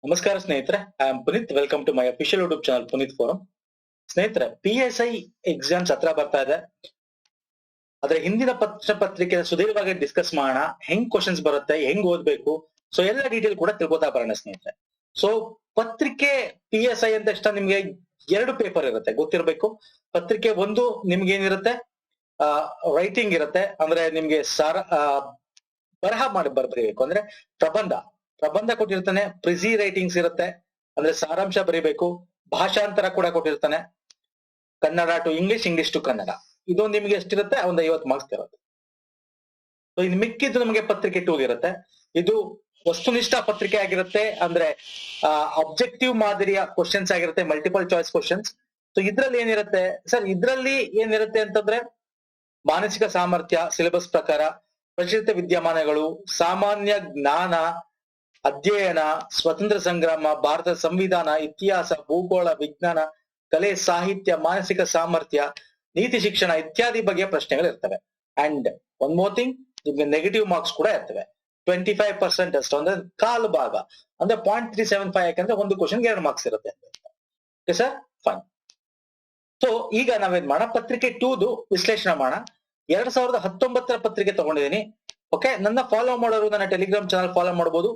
ನಮಸ್ಕಾರ ಸ್ನೇಹಿತರೆ, I am Puneeth. Welcome to my official YouTube channel Puneeth forum. ಸ್ನೇಹಿತರೆ, PSI ಎಕ್ಸಾಮ್ಸ್ ಹತ್ರ ಬರ್ತಾ ಇದೆ. ಅದ್ರ ಹಿಂದಿನ ಪತ್ರಿಕೆ ಸುದೀರ್ಘವಾಗಿ ಡಿಸ್ಕಸ್ ಮಾಡೋಣ. ಹೆಂಗ್ ಕ್ವಶನ್ಸ್ ಬರುತ್ತೆ, ಹೆಂಗ್ ಓದ್ಬೇಕು, ಸೊ ಎಲ್ಲ ಡೀಟೇಲ್ ಕೂಡ ತಿಳ್ಕೊತಾ ಬರೋಣ ಸ್ನೇಹಿತರೆ. ಸೊ ಪತ್ರಿಕೆ PSI ಅಂತ ತಕ್ಷಣ ನಿಮ್ಗೆ ಎರಡು ಪೇಪರ್ ಇರುತ್ತೆ, ಗೊತ್ತಿರಬೇಕು. ಪತ್ರಿಕೆ ಒಂದು ನಿಮ್ಗೆ ಏನಿರುತ್ತೆ, ರೈಟಿಂಗ್ ಇರುತ್ತೆ, ಅಂದ್ರೆ ನಿಮ್ಗೆ ಬರಹ ಮಾಡಿ ಬರಬೇಕು, ಅಂದ್ರೆ ಪ್ರಬಂಧ ಕೊಟ್ಟಿರ್ತಾನೆ. ಪ್ರಿಸಿ ರೈಟಿಂಗ್ಸ್ ಇರುತ್ತೆ, ಅಂದ್ರೆ ಸಾರಾಂಶ ಬರೀಬೇಕು. ಭಾಷಾಂತರ ಕೂಡ ಕೊಟ್ಟಿರ್ತಾನೆ, Kannada to English, English to Kannada. ಇದು ನಿಮ್ಗೆ ಎಷ್ಟಿರುತ್ತೆ, ಒಂದು 50 ಮಾರ್ಕ್ಸ್ ಇರುತ್ತೆ. ಸೊ ಇನ್ನು ಮಿಕ್ಕಿದ್ದು ನಮಗೆ ಪತ್ರಿಕೆ 2 ಇರುತ್ತೆ. ಇದು ವಸ್ತುನಿಷ್ಠ ಪತ್ರಿಕೆ ಆಗಿರುತ್ತೆ, ಅಂದ್ರೆ ಅಬ್ಜೆಕ್ಟಿವ್ ಮಾದರಿಯ ಕ್ವಶನ್ಸ್ ಆಗಿರುತ್ತೆ, ಮಲ್ಟಿಪಲ್ ಚಾಯ್ಸ್ ಕ್ವಶನ್ಸ್. ಸೊ ಇದ್ರಲ್ಲಿ ಏನಿರುತ್ತೆ ಸರ್, ಇದ್ರಲ್ಲಿ ಏನಿರುತ್ತೆ ಅಂತಂದ್ರೆ ಮಾನಸಿಕ ಸಾಮರ್ಥ್ಯ, ಸಿಲೆಬಸ್ ಪ್ರಕಾರ, ಪ್ರಚಲಿತ ವಿದ್ಯಮಾನಗಳು, ಸಾಮಾನ್ಯ ಜ್ಞಾನ, ಅಧ್ಯಯನ, ಸ್ವತಂತ್ರ ಸಂಗ್ರಾಮ, ಭಾರತದ ಸಂವಿಧಾನ, ಇತಿಹಾಸ, ಭೂಗೋಳ, ವಿಜ್ಞಾನ, ಕಲೆ, ಸಾಹಿತ್ಯ, ಮಾನಸಿಕ ಸಾಮರ್ಥ್ಯ, ನೀತಿ ಶಿಕ್ಷಣ ಇತ್ಯಾದಿ ಬಗೆಯ ಪ್ರಶ್ನೆಗಳು ಇರ್ತವೆ. ಅಂಡ್ ಒನ್ ಮೋರ್ ಥಿಂಗ್, ನಿಮ್ಗೆ ನೆಗೆಟಿವ್ ಮಾರ್ಕ್ಸ್ ಕೂಡ ಇರ್ತವೆ. 25% ಅಷ್ಟು, ಅಂದ್ರೆ ಕಾಲು ಭಾಗ, ಅಂದ್ರೆ 0.375. ಯಾಕಂದ್ರೆ ಒಂದು ಕ್ವಶನ್ಗೆ 2 ಮಾರ್ಕ್ಸ್ ಇರುತ್ತೆ. Okay sir, fine. ಸೊ ಈಗ ನಾವೇನ್ ಮಾಡೋಣ, ಪತ್ರಿಕೆ 2ದು ವಿಶ್ಲೇಷಣೆ ಮಾಡೋಣ. 2019 ಪತ್ರಿಕೆ ತಗೊಂಡಿದ್ದೀನಿ. ಓಕೆ, ನನ್ನ ಫಾಲೋ ಮಾಡೋರು ನನ್ನ ಟೆಲಿಗ್ರಾಮ್ ಚಾನಲ್ ಫಾಲೋ ಮಾಡಬಹುದು.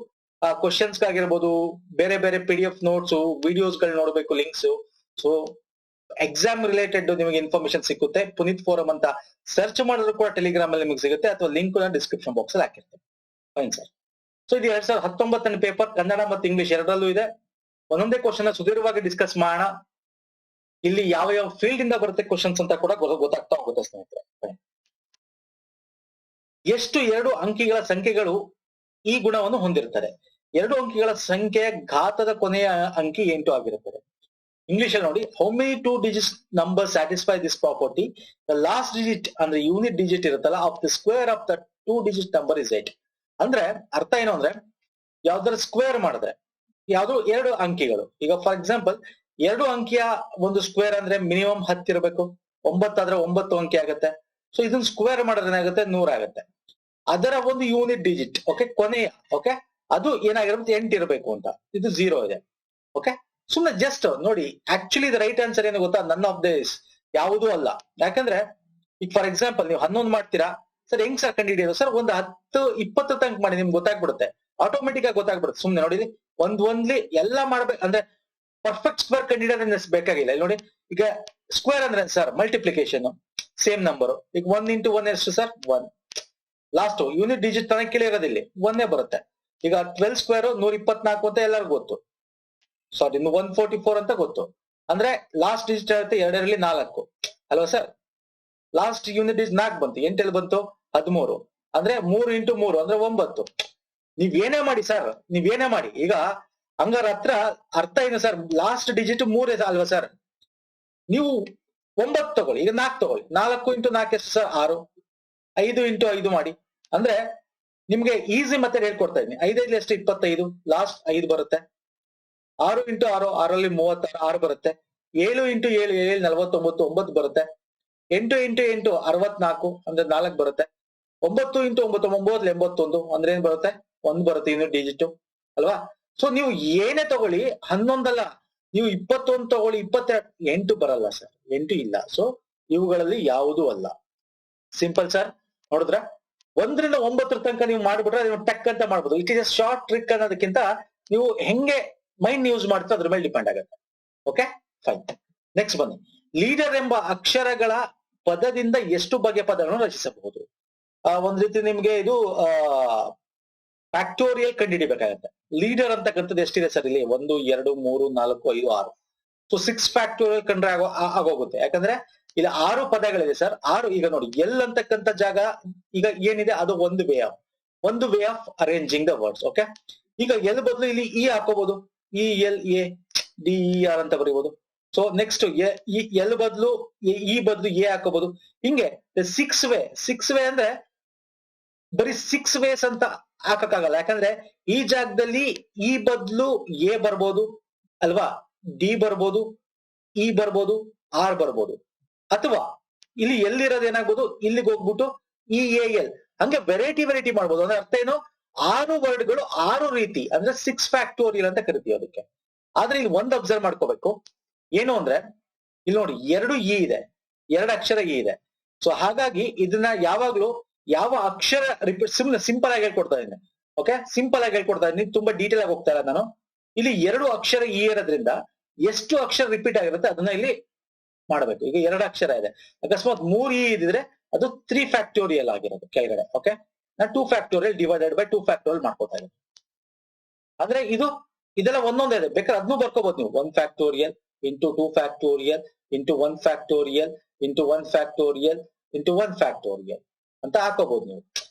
ಕ್ವಶನ್ಸ್ ಆಗಿರ್ಬೋದು, ಬೇರೆ ಬೇರೆ PDF ನೋಟ್ಸ್, ವಿಡಿಯೋಸ್ ಗಳು ನೋಡಬೇಕು, ಲಿಂಕ್ಸ್. ಸೊ ಎಕ್ಸಾಮ್ ರಿಲೇಟೆಡ್ ನಿಮಗೆ ಇನ್ಫಾರ್ಮೇಶನ್ ಸಿಗುತ್ತೆ. ಪುನೀತ್ ಫೋರಂ ಅಂತ ಸರ್ಚ್ ಮಾಡಿದ್ರು ಕೂಡ ಟೆಲಿಗ್ರಾಮ್ ಅಲ್ಲಿ ನಿಮಗೆ ಸಿಗುತ್ತೆ, ಅಥವಾ ಲಿಂಕ್ ಡಿಸ್ಕ್ರಿಪ್ಷನ್ ಬಾಕ್ಸ್ ಅಲ್ಲಿ ಹಾಕಿರ್ತೇನೆ. Fine sir. ಸೊ ಇದು 2019 ಪೇಪರ್, ಕನ್ನಡ ಮತ್ತು ಇಂಗ್ಲಿಷ್ ಎರಡರಲ್ಲೂ ಇದೆ. ಒಂದೊಂದೇ ಕ್ವಶನ್ ಸುದೀರ್ಘವಾಗಿ ಡಿಸ್ಕಸ್ ಮಾಡೋಣ. ಇಲ್ಲಿ ಯಾವ ಯಾವ ಫೀಲ್ಡ್ ಇಂದ ಬರುತ್ತೆ ಕ್ವಶನ್ಸ್ ಅಂತ ಕೂಡ ಗೊತ್ತಾಗ್ತಾ ಹೋಗುತ್ತೆ ಸ್ನೇಹಿತರೆ. ಎಷ್ಟು 2 ಅಂಕಿಗಳ ಸಂಖ್ಯೆಗಳು ಈ ಗುಣವನ್ನು ಹೊಂದಿರುತ್ತದೆ. 2 ಅಂಕಿಗಳ ಸಂಖ್ಯೆಯ ಘಾತದ ಕೊನೆಯ ಅಂಕಿ 8 ಆಗಿರುತ್ತದೆ. ಇಂಗ್ಲಿಷ್ ಅಲ್ಲಿ ನೋಡಿ, how many 2 digits number satisfy this property, the last digit ಅಂದ್ರೆ ಯೂನಿಟ್ ಡಿಜಿಟ್ ಇರುತ್ತಲ್ಲ, of the square of the 2 digit number is 8. ಅಂದ್ರೆ ಅರ್ಥ ಏನು ಅಂದ್ರೆ, ಯಾವ್ದಾರ ಸ್ಕ್ವೇರ್ ಮಾಡಿದ್ರೆ, ಯಾವ್ದು 2 ಅಂಕಿಗಳು, ಈಗ ಫಾರ್ ಎಕ್ಸಾಂಪಲ್ 2 ಅಂಕಿಯ ಒಂದು ಸ್ಕ್ವೇರ್ ಅಂದ್ರೆ ಮಿನಿಮಮ್ 10 ಇರಬೇಕು. 9 ಆದ್ರೆ 9 ಅಂಕಿ ಆಗುತ್ತೆ. ಸೊ ಇದನ್ನ ಸ್ಕ್ವೇರ್ ಮಾಡಿದ್ರೆ ಏನಾಗುತ್ತೆ, 100 ಆಗುತ್ತೆ. ಅದರ ಒಂದು ಯೂನಿಟ್ ಡಿಜಿಟ್, ಓಕೆ, ಕೊನೆಯ, ಓಕೆ, ಅದು ಏನಾಗಿರುತ್ತೆ, 8 ಇರಬೇಕು ಅಂತ. ಇದು 0 ಇದೆ. ಓಕೆ, ಸುಮ್ಮನೆ ಜಸ್ಟ್ ನೋಡಿ. ಆಕ್ಚುಲಿ ಇದು ರೈಟ್ ಆನ್ಸರ್ ಏನು ಗೊತ್ತಾ, ನನ್ ಆಫ್ ದಿಸ್ ಯಾವುದೂ ಅಲ್ಲ. ಯಾಕಂದ್ರೆ ಈಗ ಫಾರ್ ಎಕ್ಸಾಂಪಲ್ ನೀವು 11 ಮಾಡ್ತೀರಾ ಸರ್, ಹೆಂಗ್ ಸರ್ ಕಂಡುಹಿಡಿಯೋದು ಸರ್, ಒಂದು 10-20 ತನಕ ಮಾಡಿ, ನಿಮ್ಗೆ ಗೊತ್ತಾಗ್ಬಿಡುತ್ತೆ, ಆಟೋಮೆಟಿಕ್ ಆಗಿ ಗೊತ್ತಾಗ್ಬಿಡುತ್ತೆ. ಸುಮ್ನೆ ನೋಡಿ, ಒಂದ್ಲಿ ಎಲ್ಲ ಮಾಡ್ಬೇಕು ಅಂದ್ರೆ ಪರ್ಫೆಕ್ಟ್ ಸ್ಕ್ವೇರ್ ಕಂಡುಹಿಡಿಯೋದ್ರೆ ಬೇಕಾಗಿಲ್ಲ. ಇಲ್ಲಿ ನೋಡಿ, ಈಗ ಸ್ಕ್ವೇರ್ ಅಂದ್ರೆ ಸರ್ ಮಲ್ಟಿಪ್ಲಿಕೇಶನ್, ಸೇಮ್ ನಂಬರ್. ಈಗ 1 into 1 ಎಷ್ಟು ಸರ್, 1. ಲಾಸ್ಟ್ ಯೂನಿಟ್ ಡಿಜಿಟ್ ತನಕ ಕೇಳಿರೋದಿಲ್ಲ, 1 ಬರುತ್ತೆ. ಈಗ 12 ಸ್ಕ್ವೇರ್ 124 ಅಂತ ಎಲ್ಲರಿಗೂ ಗೊತ್ತು. ಸಾರಿ, 144 ಅಂತ ಗೊತ್ತು. ಅಂದ್ರೆ ಲಾಸ್ಟ್ ಡಿಜಿಟ್ ಆಗುತ್ತೆ 2ರಲ್ಲಿ 4 ಅಲ್ವಾ ಸರ್. ಲಾಸ್ಟ್ ಯೂನಿಟ್ ಡಿಜಿಟ್ 4 ಬಂತು, 8 ಎಲ್ಲಿ ಬಂತು, 13. ಅಂದ್ರೆ 3 into 3 ಅಂದ್ರೆ 9. ನೀವೇನೇ ಮಾಡಿ ಸರ್, ನೀವೇನೇ ಮಾಡಿ, ಈಗ ಹಂಗಾರ ಹತ್ರ ಅರ್ಥ ಏನು ಸರ್, ಲಾಸ್ಟ್ ಡಿಜಿಟ್ 3 ಅಲ್ವಾ ಸರ್. ನೀವು 9 ತಗೊಳ್ಳಿ, ಈಗ 4 ತಗೊಳ್ಳಿ. 4 into 4 ಎಷ್ಟು ಸರ್, 6. 5 into 5 ಮಾಡಿ. ಅಂದ್ರೆ ನಿಮ್ಗೆ ಈಸಿ ಮೆಥಡ್ ಹೇಳ್ಕೊಡ್ತಾ ಇದ್ದೀನಿ. 5 ಎಷ್ಟು, 25. ಲಾಸ್ಟ್ 5 ಬರುತ್ತೆ. 6 into 6, 6ರಲ್ಲಿ 36, 6 ಬರುತ್ತೆ. 7 into 7, 7 49, 9 ಬರುತ್ತೆ. 8 into 8 64, ಅಂದ್ರೆ 4 ಬರುತ್ತೆ. 9 into 9, 9 81, ಅಂದ್ರೆ ಏನ್ ಬರುತ್ತೆ, 1 ಬರುತ್ತೆ ಯೂನಿಟ್ ಡಿಜಿಟ್ ಅಲ್ವಾ. ಸೊ ನೀವು ಏನೇ ತಗೊಳ್ಳಿ, 11 ಅಲ್ಲ, ನೀವು 21 ತಗೊಳ್ಳಿ, 22, 8 ಬರಲ್ಲ ಸರ್, 8 ಇಲ್ಲ. ಸೊ ಇವುಗಳಲ್ಲಿ ಯಾವುದೂ ಅಲ್ಲ. ಸಿಂಪಲ್ ಸರ್, ನೋಡಿದ್ರ 1ರಿಂದ 9 ತನಕ ನೀವು ಮಾಡ್ಬಿಟ್ರೆ ನೀವು ಟಕ್ ಅಂತ ಮಾಡ್ಬೋದು. ಇಟ್ ಇಸ್ ಶಾರ್ಟ್ ಟ್ರಿಕ್ ಅನ್ನೋದಕ್ಕಿಂತ ನೀವು ಹೆಂಗೆ ಮೈಂಡ್ ಯೂಸ್ ಮಾಡ್ತಾ ಅದ್ರ ಮೇಲೆ ಡಿಪೆಂಡ್ ಆಗುತ್ತೆ. Okay, fine. ನೆಕ್ಸ್ಟ್ ಬನ್ನಿ, ಲೀಡರ್ ಎಂಬ ಅಕ್ಷರಗಳ ಪದದಿಂದ ಎಷ್ಟು ಬಗೆಯ ಪದಗಳನ್ನು ರಚಿಸಬಹುದು. ಒಂದ್ ರೀತಿ ನಿಮ್ಗೆ ಇದು ಫ್ಯಾಕ್ಟೋರಿಯಲ್ ಕಂಡುಹಿಡಿಬೇಕಾಗತ್ತೆ. ಲೀಡರ್ ಅಂತಕ್ಕಂಥದ್ದು ಎಷ್ಟಿದೆ ಸರ್ ಇಲ್ಲಿ, 1 2 3 4 5 6. ಸೊ 6 ಫ್ಯಾಕ್ಟೋರಿಯಲ್ ಕಂಡ್ರೆ ಆಗೋಗುತ್ತೆ. ಯಾಕಂದ್ರೆ ಇಲ್ಲಿ 6 ಪದಗಳಿದೆ ಸರ್. 6. ಈಗ ನೋಡಿ, ಎಲ್ ಅಂತಕ್ಕಂಥ ಜಾಗ ಈಗ ಏನಿದೆ, ಅದು ಒಂದು way of arranging the words. Okay, ಈಗ ಎಲ್ ಬದಲು ಇಲ್ಲಿ ಇ ಹಾಕೋಬಹುದು, ELADER ಅಂತ ಬರೀಬಹುದು. ಸೊ ನೆಕ್ಸ್ಟ್ ಎಲ್ ಬದಲು ಇ ಬದಲು ಎ ಹಾಕೋಬಹುದು. ಹಿಂಗೆ 6 ವೇ ಅಂದ್ರೆ ಬರೀ 6 ವೇಸ್ ಅಂತ ಹಾಕಕ್ಕಾಗಲ್ಲ. ಯಾಕಂದ್ರೆ ಈ ಜಾಗದಲ್ಲಿ ಇ ಬದಲು ಎ ಬರ್ಬೋದು ಅಲ್ವಾ, ಡಿ ಬರ್ಬೋದು, ಇ ಬರ್ಬೋದು, ಆರ್ ಬರ್ಬೋದು. ಅಥವಾ ಇಲ್ಲಿ ಎಲ್ಲಿರೋದು ಏನಾಗ್ಬೋದು, ಇಲ್ಲಿಗೆ ಹೋಗ್ಬಿಟ್ಟು EAL, ಹಂಗೆ ವೆರೈಟಿ ಮಾಡ್ಬೋದು. ಅಂದ್ರೆ ಅರ್ಥ ಏನು, 6 ವರ್ಡ್ಗಳು 6 ರೀತಿ ಅಂದ್ರೆ 6 ಫ್ಯಾಕ್ಟೋರಿಯಲ್ ಅಂತ ಕರಿತೀವಿ ಅದಕ್ಕೆ. ಆದ್ರೆ ಇಲ್ಲಿ ಒಂದು ಅಬ್ಸರ್ವ್ ಮಾಡ್ಕೋಬೇಕು ಏನು ಅಂದ್ರೆ ಇಲ್ಲಿ ನೋಡಿ 2 ಇ ಇದೆ, 2 ಅಕ್ಷರ ಇ ಇದೆ. ಸೊ ಹಾಗಾಗಿ ಇದನ್ನ ಯಾವಾಗ್ಲೂ ಯಾವ ಅಕ್ಷರ ರಿಪೀಟ್ ಸಿಂಪಲ್ ಆಗಿ ಹೇಳ್ಕೊಡ್ತಾ ಇದ್ದೀನಿ. ಓಕೆ, ಸಿಂಪಲ್ ಆಗಿ ಹೇಳ್ಕೊಡ್ತಾ ಇದ್ದೀನಿ, ತುಂಬಾ ಡೀಟೇಲ್ ಆಗಿ ಹೋಗ್ತಾ ಇಲ್ಲ ನಾನು. ಇಲ್ಲಿ 2 ಅಕ್ಷರ ಇ ಇರೋದ್ರಿಂದ ಎಷ್ಟು ಅಕ್ಷರ ರಿಪೀಟ್ ಆಗಿರುತ್ತೆ ಅದನ್ನ ಇಲ್ಲಿ ಮಾಡಬೇಕು. ಈಗ 2 ಅಕ್ಷರ ಇದೆ, ಅಕಸ್ಮಾತ್ 3 ಇ ಇದ್ರೆ ಅದು 3 ಫ್ಯಾಕ್ಟೋರಿಯಲ್ ಆಗಿರೋದು ಕೆಳಗಡೆ. ಓಕೆ, ನಾನು 2 ಫ್ಯಾಕ್ಟೋರಿಯಲ್ ಡಿವೈಡೆಡ್ ಬೈ 2 ಫ್ಯಾಕ್ಟೋರಿಯಲ್ ಮಾಡ್ಕೋತಾ ಇದ್ದೀನಿ. ಅಂದ್ರೆ ಇದೆಲ್ಲ ಒಂದೊಂದೇ ಇದೆ, ಬೇಕಾದ್ರೆ ಅದನ್ನು ಬರ್ಕೋಬಹುದು ನೀವು. 1 factorial into 2 factorial into 1 factorial into 1 factorial into 1 factorial ಅಂತ ಹಾಕೋಬಹುದು ನೀವು.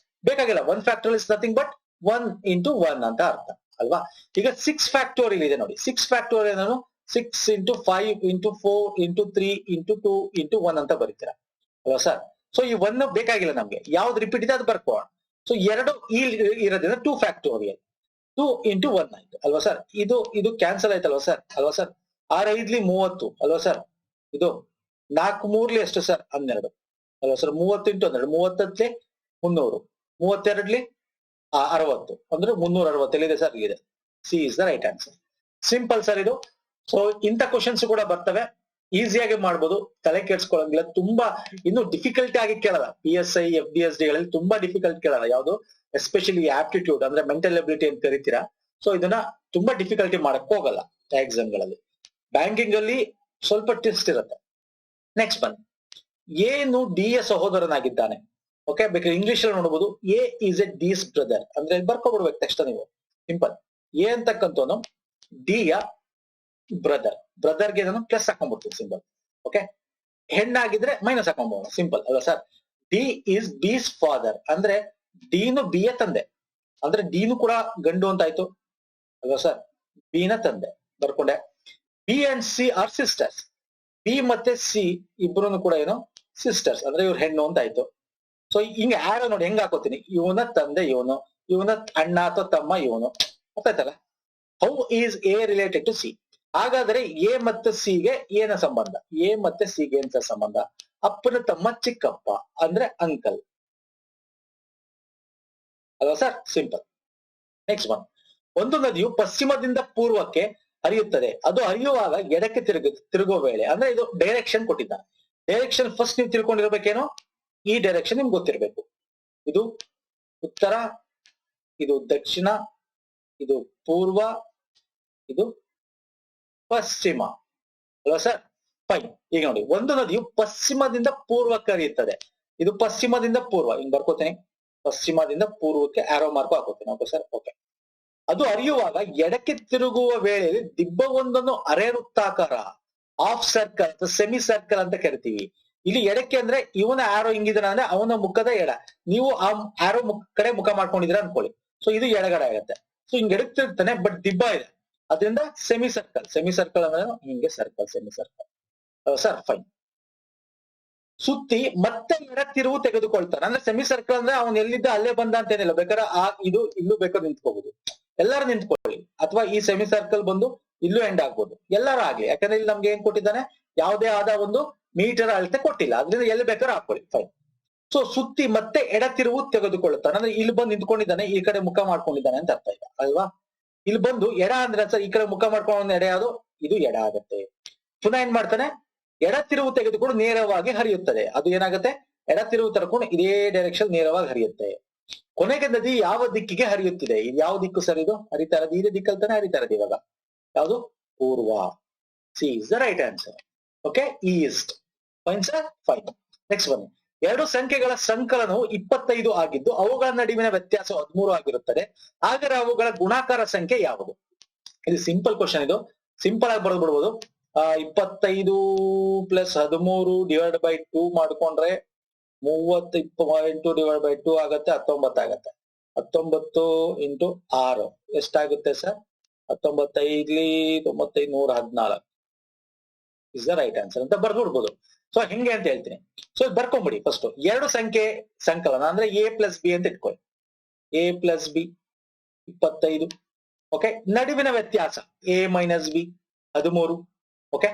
ಬೇಕಾಗಿಲ್ಲ, 1 factorial is nothing but 1 into 1 ಅಂತ ಅರ್ಥ ಅಲ್ವಾ. ಈಗ 6 ಫ್ಯಾಕ್ಟೋರಿಯಲ್ ಇದೆ ನೋಡಿ, 6 ಫ್ಯಾಕ್ಟೋರಿಯಲ್ ನಾನು 6 into 5 into 4 into 3 into 2 into 1 ಅಂತ ಬರೀತೀರಾ ಅಲ್ವಾ ಸರ್. ಸೊ ಈ 1 ಬೇಕಾಗಿಲ್ಲ ನಮ್ಗೆ, ಯಾವ್ದು ರಿಪೀಟ್ ಇದೆ ಅದು ಬರ್ಕೋಣ. ಸೊ 2 ಇರೋದ್ರಿಂದ 2 ಫ್ಯಾಕ್ಟೋರಿಯಲ್ 2 ಇಂಟು 1 ಆಯ್ತು ಅಲ್ವಾ ಸರ್. ಇದು ಕ್ಯಾನ್ಸಲ್ ಆಯ್ತಲ್ವಾ ಸರ್, ಅಲ್ವಾ ಸರ್. 6 5 30 ಅಲ್ವಾ ಸರ್. ಇದು 4 3 ಎಷ್ಟು ಸರ್, 12 ಅಲ್ವಾ ಸರ್. 30 ಇಂಟು 12 30 300, 32 60 ಅಂದ್ರೆ 360 ಎಲ್ಲಿದೆ ಸರ್, ಇದೆ. C is the right answer. Simple sir ಇದು. ಸೊ ಇಂಥ ಕ್ವಶನ್ಸ್ ಕೂಡ ಬರ್ತವೆ, ಈಸಿಯಾಗಿ ಮಾಡ್ಬೋದು, ತಲೆ ಕೆಡ್ಸ್ಕೊಳಂಗಿಲ್ಲ. ತುಂಬಾ ಇನ್ನು ಡಿಫಿಕಲ್ಟ್ ಆಗಿ ಕೇಳಲ್ಲ. PSI FDSD ಗಳಲ್ಲಿ ತುಂಬಾ ಡಿಫಿಕಲ್ಟ್ ಕೇಳಲ್ಲ ಯಾವುದು, ಎಸ್ಪೆಷಲಿ ಆಪ್ಟಿಟ್ಯೂಡ್ ಅಂದ್ರೆ ಮೆಂಟಲ್ ಎಬಿಲಿಟಿ ಅಂತ ಕರಿತೀರಾ. ಸೊ ಇದನ್ನ ತುಂಬಾ ಡಿಫಿಕಲ್ಟಿ ಮಾಡಕ್ ಹೋಗಲ್ಲ ಎಕ್ಸಾಮ್ ಗಳಲ್ಲಿ. ಬ್ಯಾಂಕಿಂಗ್ ಅಲ್ಲಿ ಸ್ವಲ್ಪ ಟ್ವಿಸ್ಟ್ ಇರುತ್ತೆ. ನೆಕ್ಸ್ಟ್ ಬನ್ನಿ, ಏನು ಡಿ ಯ ಸಹೋದರನಾಗಿದ್ದಾನೆ. ಓಕೆ, ಬೇಕಾದ್ರೆ ಇಂಗ್ಲಿಷ್ ಅಲ್ಲಿ ನೋಡಬಹುದು, A is A D's brother ಅಂದ್ರೆ ಬರ್ಕೊಬಿಡ್ಬೇಕು ನೆಕ್ಸ್ಟ್ ನೀವು. ಸಿಂಪಲ್, ಎ ಅಂತಕ್ಕಂಥವನು ಡಿ ಯ ಬ್ರದರ್ಗೆ ನಾನು ಪ್ಲಸ್ ಹಾಕೊಂಡ್ಬಿಡ್ತೀನಿ, ಸಿಂಪಲ್. ಓಕೆ, ಹೆಣ್ಣಾಗಿದ್ರೆ ಮೈನಸ್ ಹಾಕೊಂಡ್ಬೋದು, ಸಿಂಪಲ್ ಅಲ್ವಾ sir. D is B's father ಅಂದ್ರೆ ಡಿನು ಬಿ ಯ ತಂದೆ, ಅಂದ್ರೆ ಡಿನು ಕೂಡ ಗಂಡು ಅಂತ ಆಯ್ತು ಅಲ್ವಾ ಸರ್. ಬಿ ನ ತಂದೆ ಬರ್ಕೊಂಡೆ. B and C are sisters, B ಮತ್ತೆ ಸಿ ಇಬ್ರು ಕೂಡ ಏನು ಸಿಸ್ಟರ್ಸ್, ಅಂದ್ರೆ ಇವ್ರ ಹೆಣ್ಣು ಅಂತ ಆಯ್ತು. ಸೊ ಹಿಂಗ ಆರೋ ನೋಡಿ ಹೆಂಗ್ ಹಾಕೋತೀನಿ, ಇವನ ತಂದೆ ಇವನು, ಇವನ ಅಣ್ಣ ಅಥವಾ ತಮ್ಮ ಇವನು, ಗೊತ್ತಾಯ್ತಲ್ಲ. How is A related to C, ಹಾಗಾದ್ರೆ ಎ ಮತ್ತು ಸಿ ಗೆ ಏನ ಸಂಬಂಧ, ಎ ಮತ್ತೆ ಸಿ ಗೆ ಏನ್ ಸಂಬಂಧ, ಅಪ್ಪನ ತಮ್ಮ ಚಿಕ್ಕಪ್ಪ ಅಂದ್ರೆ ಅಂಕಲ್ ಅಲ್ವಾ ಸರ್. ಸಿಂಪಲ್. ನೆಕ್ಸ್ಟ್ ಒನ್, ಒಂದು ನದಿಯು ಪಶ್ಚಿಮದಿಂದ ಪೂರ್ವಕ್ಕೆ ಹರಿಯುತ್ತದೆ, ಅದು ಹರಿಯುವಾಗ ಎಡಕ್ಕೆ ತಿರುಗುವ ವೇಳೆ, ಅಂದ್ರೆ ಇದು ಡೈರೆಕ್ಷನ್ ಕೊಟ್ಟಿದ್ದ. ಡೈರೆಕ್ಷನ್ ಫಸ್ಟ್ ನೀವು ತಿಳ್ಕೊಂಡಿರ್ಬೇಕೇನೋ, ಈ ಡೈರೆಕ್ಷನ್ ನಿಮ್ಗೆ ಗೊತ್ತಿರ್ಬೇಕು. ಇದು ಉತ್ತರ, ಇದು ದಕ್ಷಿಣ, ಇದು ಪೂರ್ವ, ಇದು ಪಶ್ಚಿಮ ಅಲ್ವಾ ಸರ್. ಫೈನ್. ಈಗ ನೋಡಿ, ಒಂದು ನದಿಯು ಪಶ್ಚಿಮದಿಂದ ಪೂರ್ವಕ್ಕೆ ಹರಿಯುತ್ತದೆ, ಇದು ಪಶ್ಚಿಮದಿಂದ ಪೂರ್ವ, ಹಿಂಗ್ ಬರ್ಕೋತೀನಿ. ಪಶ್ಚಿಮದಿಂದ ಪೂರ್ವಕ್ಕೆ ಆರೋ ಮಾರ್ಕ್ ಹಾಕೋತೀನಿ. Okay sir. ಓಕೆ, ಅದು ಹರಿಯುವಾಗ ಎಡಕ್ಕೆ ತಿರುಗುವ ವೇಳೆಯಲ್ಲಿ ದಿಬ್ಬವೊಂದನ್ನು ಅರೆ ವೃತ್ತಾಕಾರ, ಆಫ್ ಸರ್ಕಲ್ ಅಥವಾ ಸೆಮಿ ಸರ್ಕಲ್ ಅಂತ ಕರಿತೀವಿ. ಇಲ್ಲಿ ಎಡಕ್ಕೆ ಅಂದ್ರೆ ಇವನ ಆರೋ ಹಿಂಗಿದಾನ ಅಂದ್ರೆ ಅವನ ಮುಖದ ಎಡ, ನೀವು ಆ ಆರೋ ಕಡೆ ಮುಖ ಮಾಡ್ಕೊಂಡಿದ್ರ ಅನ್ಕೊಳ್ಳಿ. ಸೊ ಇದು ಎಡಗಡೆ ಆಗುತ್ತೆ. ಸೊ ಹಿಂಗ್ ಎಡಕ್ ತಿರುಗ್ತಾನೆ, ಬಟ್ ದಿಬ್ಬ ಇದೆ, ಅದರಿಂದ ಸೆಮಿ ಸರ್ಕಲ್. ಸೆಮಿ ಸರ್ಕಲ್ ಅಂದ್ರೆ ಹಿಂಗೆ circle, semi circle sir. Fine. ಸುತ್ತಿ ಮತ್ತೆ ಎಡ ತಿರುವು ತೆಗೆದುಕೊಳ್ತಾನೆ, ಅಂದ್ರೆ ಸೆಮಿ ಸರ್ಕಲ್ ಅಂದ್ರೆ ಅವನ್ ಎಲ್ಲಿದ್ದ ಅಲ್ಲೇ ಬಂದ ಅಂತ ಏನಿಲ್ಲ, ಬೇಕಾದ್ರೆ ಇದು ಇಲ್ಲೂ ಬೇಕಾದ್ರೆ ನಿಂತ್ಕೋಬಹುದು, ಎಲ್ಲಾರು ನಿಂತ್ಕೊಳ್ಳಿ. ಅಥವಾ ಈ ಸೆಮಿ ಸರ್ಕಲ್ ಬಂದು ಇಲ್ಲೂ ಎಂಡ್ ಆಗ್ಬೋದು, ಎಲ್ಲಾರು ಆಗ್ಲಿ. ಯಾಕಂದ್ರೆ ಇಲ್ಲಿ ನಮ್ಗೆ ಏನ್ ಕೊಟ್ಟಿದ್ದಾನೆ, ಯಾವುದೇ ಆದ ಒಂದು ಮೀಟರ್ ಅಳತೆ ಕೊಟ್ಟಿಲ್ಲ, ಅದ್ರಿಂದ ಎಲ್ಲಿ ಬೇಕಾದ್ರೂ ಹಾಕೊಳ್ಳಿ. ಫೈನ್. ಸೊ ಸುತ್ತಿ ಮತ್ತೆ ಎಡ ತಿರುವು ತೆಗೆದುಕೊಳ್ಳುತ್ತಾನೆ, ಅಂದ್ರೆ ಇಲ್ಲಿ ಬಂದು ನಿಂತ್ಕೊಂಡಿದ್ದಾನೆ, ಈ ಕಡೆ ಮುಖ ಮಾಡ್ಕೊಂಡಿದ್ದಾನೆ ಅಂತ ಅರ್ಥ ಇದೆ ಅಲ್ವಾ. ಇಲ್ಲಿ ಬಂದು ಎಡ ಅಂದ್ರೆ ಸರ್ ಈ ಕಡೆ ಮುಖ ಮಾಡ್ಕೊಂಡು ಎಡ ಯಾವುದು, ಇದು ಎಡ ಆಗುತ್ತೆ. ಪುನಃ ಏನ್ ಮಾಡ್ತಾನೆ, ಎಡ ತಿರುವು ತೆಗೆದುಕೊಂಡು ನೇರವಾಗಿ ಹರಿಯುತ್ತದೆ. ಅದು ಏನಾಗುತ್ತೆ, ಎಡ ತಿರುವು ತರ್ಕೊಂಡು ಇದೇ ಡೈರೆಕ್ಷನ್ ನೇರವಾಗಿ ಹರಿಯುತ್ತೆ. ಕೊನೆಗೆ ನದಿ ಯಾವ ದಿಕ್ಕಿಗೆ ಹರಿಯುತ್ತಿದೆ, ಇದು ಯಾವ ದಿಕ್ಕು ಸರ್, ಇದು ಹರಿತಾ ಇರೋದು ಇದೇ ದಿಕ್ಕಲ್ಲಿ ತಾನೆ ಹರಿತಾ ಇರೋದು ಇವಾಗ. ಯಾವುದು, ಪೂರ್ವ. C is the right answer. Okay, East. Fine sir. Fine. Next ಬನ್ನಿ, ಎರಡು ಸಂಖ್ಯೆಗಳ ಸಂಕಲನವು 25 ಆಗಿದ್ದು ಅವುಗಳ ನಡುವಿನ ವ್ಯತ್ಯಾಸ 13 ಆಗಿರುತ್ತದೆ, ಆದರೆ ಅವುಗಳ ಗುಣಾಕಾರ ಸಂಖ್ಯೆ ಯಾವುದು. ಇದು ಸಿಂಪಲ್ ಕ್ವಶನ್, ಇದು ಸಿಂಪಲ್ ಆಗಿ ಬರೆದು ಬಿಡ್ಬೋದು. 25 ಪ್ಲಸ್ 13 ಡಿವೈಡ್ ಬೈ 2 ಮಾಡ್ಕೊಂಡ್ರೆ 30 ಡಿವೈಡ್ ಬೈ 2 ಆಗತ್ತೆ, 19 ಆಗತ್ತೆ. 19 ಇಂಟು 6 ಎಷ್ಟಾಗುತ್ತೆ sir, 19 95 114 is the right answer ಅಂತ ಬರ್ದು ಬಿಡ್ಬೋದು. ಸೊ ಹೆಂಗೆ ಅಂತ ಹೇಳ್ತೀನಿ. ಸೊ ಬರ್ಕೊಂಬಿಡಿ ಫಸ್ಟ್. ಎರಡು ಸಂಖ್ಯೆ ಸಂಕಲನ ಅಂದ್ರೆ ಎ ಪ್ಲಸ್ ಬಿ ಅಂತ ಇಟ್ಕೊಳ್ಳಿ. A plus B 25. ಓಕೆ, ನಡುವಿನ ವ್ಯತ್ಯಾಸ ಎ ಮೈನಸ್ ಬಿ 13. ಓಕೆ,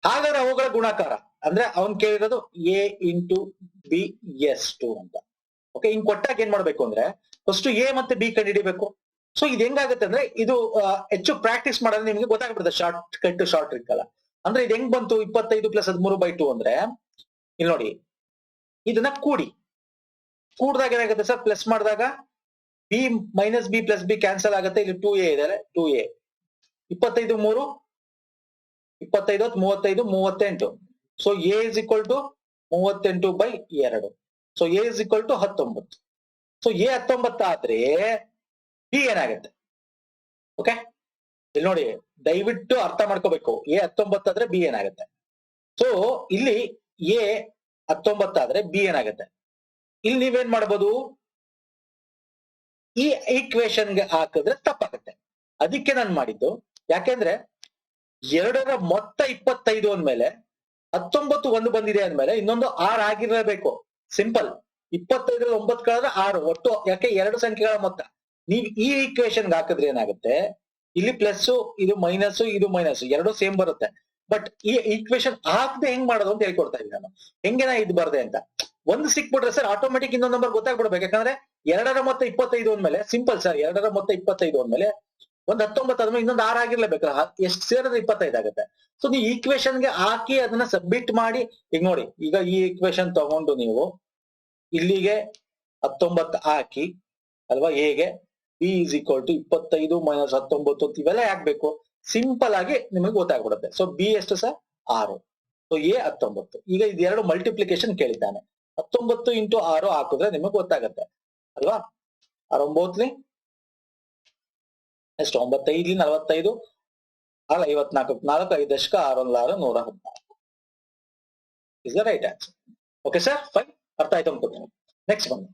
ಹಾಗಾದ್ರೆ ಅವುಗಳ ಗುಣಾಕಾರ ಅಂದ್ರೆ ಅವನ್ ಕೇಳಿರೋದು ಎ ಇಂಟು ಬಿ ಎಷ್ಟು ಅಂತ. ಓಕೆ, ಹಿಂಗ್ ಕೊಟ್ಟಾಗ ಏನ್ ಮಾಡ್ಬೇಕು ಅಂದ್ರೆ ಫಸ್ಟ್ ಎ ಮತ್ತೆ ಬಿ ಕಂಡುಹಿಡಿಬೇಕು. ಸೊ ಇದು ಹೆಂಗಾಗುತ್ತೆ ಅಂದ್ರೆ ಇದು ಹೆಚ್ಚು ಪ್ರಾಕ್ಟೀಸ್ ಮಾಡಿದ್ರೆ ನಿಮ್ಗೆ ಗೊತ್ತಾಗ್ಬಿಡುತ್ತೆ ಶಾರ್ಟ್ ಕಟ್ ಶಾರ್ಟ್ ಟ್ರಿಕ್ ಅಲ್ಲ. ಅಂದ್ರೆ ಇದು ಹೆಂಗ್ ಬಂತು 25+13/2 ಅಂದ್ರೆ ಇಲ್ಲಿ ನೋಡಿ ಇದನ್ನ ಕೂಡಿದಾಗ ಏನಾಗುತ್ತೆ ಸರ್, ಪ್ಲಸ್ ಮಾಡಿದಾಗ B minus B plus B cancel ಆಗುತ್ತೆ. ಇಲ್ಲಿ 2a ಇದೆ 2a 25 3 25 35 38. So a is equal to 38/2. So a is equal to 19. So a 19 ಆದ್ರೆ ಬಿ ಏನಾಗುತ್ತೆ? ಓಕೆ, ಇಲ್ಲಿ ನೋಡಿ ದಯವಿಟ್ಟು ಅರ್ಥ ಮಾಡ್ಕೋಬೇಕು. a 19 ಆದ್ರೆ ಬಿ ಏನಾಗುತ್ತೆ? ಸೊ ಇಲ್ಲಿ a 19 ಆದ್ರೆ ಬಿ ಏನಾಗುತ್ತೆ? ಇಲ್ಲಿ ನೀವೇನ್ ಮಾಡ್ಬೋದು, ಈ ಈಕ್ವೇಶನ್ಗೆ ಹಾಕಿದ್ರೆ ತಪ್ಪಾಗುತ್ತೆ. ಅದಕ್ಕೆ ನಾನು ಮಾಡಿದ್ದು. ಯಾಕೆಂದ್ರೆ 2ರ ಮೊತ್ತ 25 ಅಂದ್ಮೇಲೆ 19 1 ಬಂದಿದೆ ಅಂದ್ಮೇಲೆ ಇನ್ನೊಂದು 6 ಆಗಿರಲೇಬೇಕು. ಸಿಂಪಲ್. 25ರಲ್ಲಿ 9 ಕಳೆದ್ರೆ 6 ಒಟ್ಟು. ಯಾಕೆ 2 ಸಂಖ್ಯೆಗಳ ಮೊತ್ತ. ನೀವು ಈ ಈಕ್ವೇಶನ್ಗೆ ಹಾಕಿದ್ರೆ ಏನಾಗುತ್ತೆ, ಇಲ್ಲಿ ಪ್ಲಸ್ ಇದು ಮೈನಸ್ ಇದು ಮೈನಸ್ ಎರಡು ಸೇಮ್ ಬರುತ್ತೆ. ಬಟ್ ಈ ಈಕ್ವೇಶನ್ ಹಾಕದೆ ಹೆಂಗ್ ಮಾಡೋದು ಅಂತ ಹೇಳ್ಕೊಡ್ತಾ ಇದ್ದೀನಿ ನಾನು. ಹೆಂಗೆನಾ ಇದು ಬರ್ದೆ ಅಂತ ಒಂದು ಸಿಕ್ಬಿಟ್ರೆ ಸರ್ ಆಟೋಮೆಟಿಕ್ ಇನ್ನೊಂದು ನಂಬರ್ ಗೊತ್ತಾಗ್ಬಿಡ್ಬೇಕು. ಯಾಕಂದ್ರೆ 2ರ ಮೊತ್ತ 25 ಅಂದ್ಮೇಲೆ ಸಿಂಪಲ್ ಸರ್, 2ರ ಮೊತ್ತ 25 ಅಂದ್ಮೇಲೆ ಒಂದು 19 ಆದ್ಮೇಲೆ ಇನ್ನೊಂದು 6 ಆಗಿರ್ಲೇಬೇಕು. ಎಷ್ಟು ಸೇರಿದ್ರೆ 25 ಆಗುತ್ತೆ. ಸೊ ನೀವು ಈಕ್ವೇಶನ್ಗೆ ಹಾಕಿ ಅದನ್ನ ಸಬ್ಮಿಟ್ ಮಾಡಿ. ಈಗ ನೋಡಿ, ಈಗ ಈ ಈಕ್ವೇಶನ್ ತಗೊಂಡು ನೀವು ಇಲ್ಲಿಗೆ 19 ಹಾಕಿ ಅಲ್ವಾ, ಹೇಗೆ ಬಿ ಇಸ್ ಈಕ್ವಲ್ ಟು 25 - 19 ಇವೆಲ್ಲ ಯಾಕಬೇಕು, ಸಿಂಪಲ್ ಆಗಿ ನಿಮಗೆ ಗೊತ್ತಾಗ್ಬಿಡುತ್ತೆ. ಸೊ ಬಿ ಎಷ್ಟು ಸರ್ 6, ಸೊ ಎ 19. ಈಗ ಇದೆರಡು ಮಲ್ಟಿಪ್ಲಿಕೇಶನ್ ಕೇಳಿದ್ದಾನೆ. 19 × 6 ಹಾಕಿದ್ರೆ ನಿಮಗೆ ಗೊತ್ತಾಗತ್ತೆ ಅಲ್ವಾ. 6 9 ಎಷ್ಟು 9 5 45 6 54 4 5 6 6 6 114 is the right answer. Okay sir, fine, ಅರ್ಥ ಆಯ್ತು ಅನ್ಕೋತೀನಿ. ನೆಕ್ಸ್ಟ್ ಬನ್ನಿ.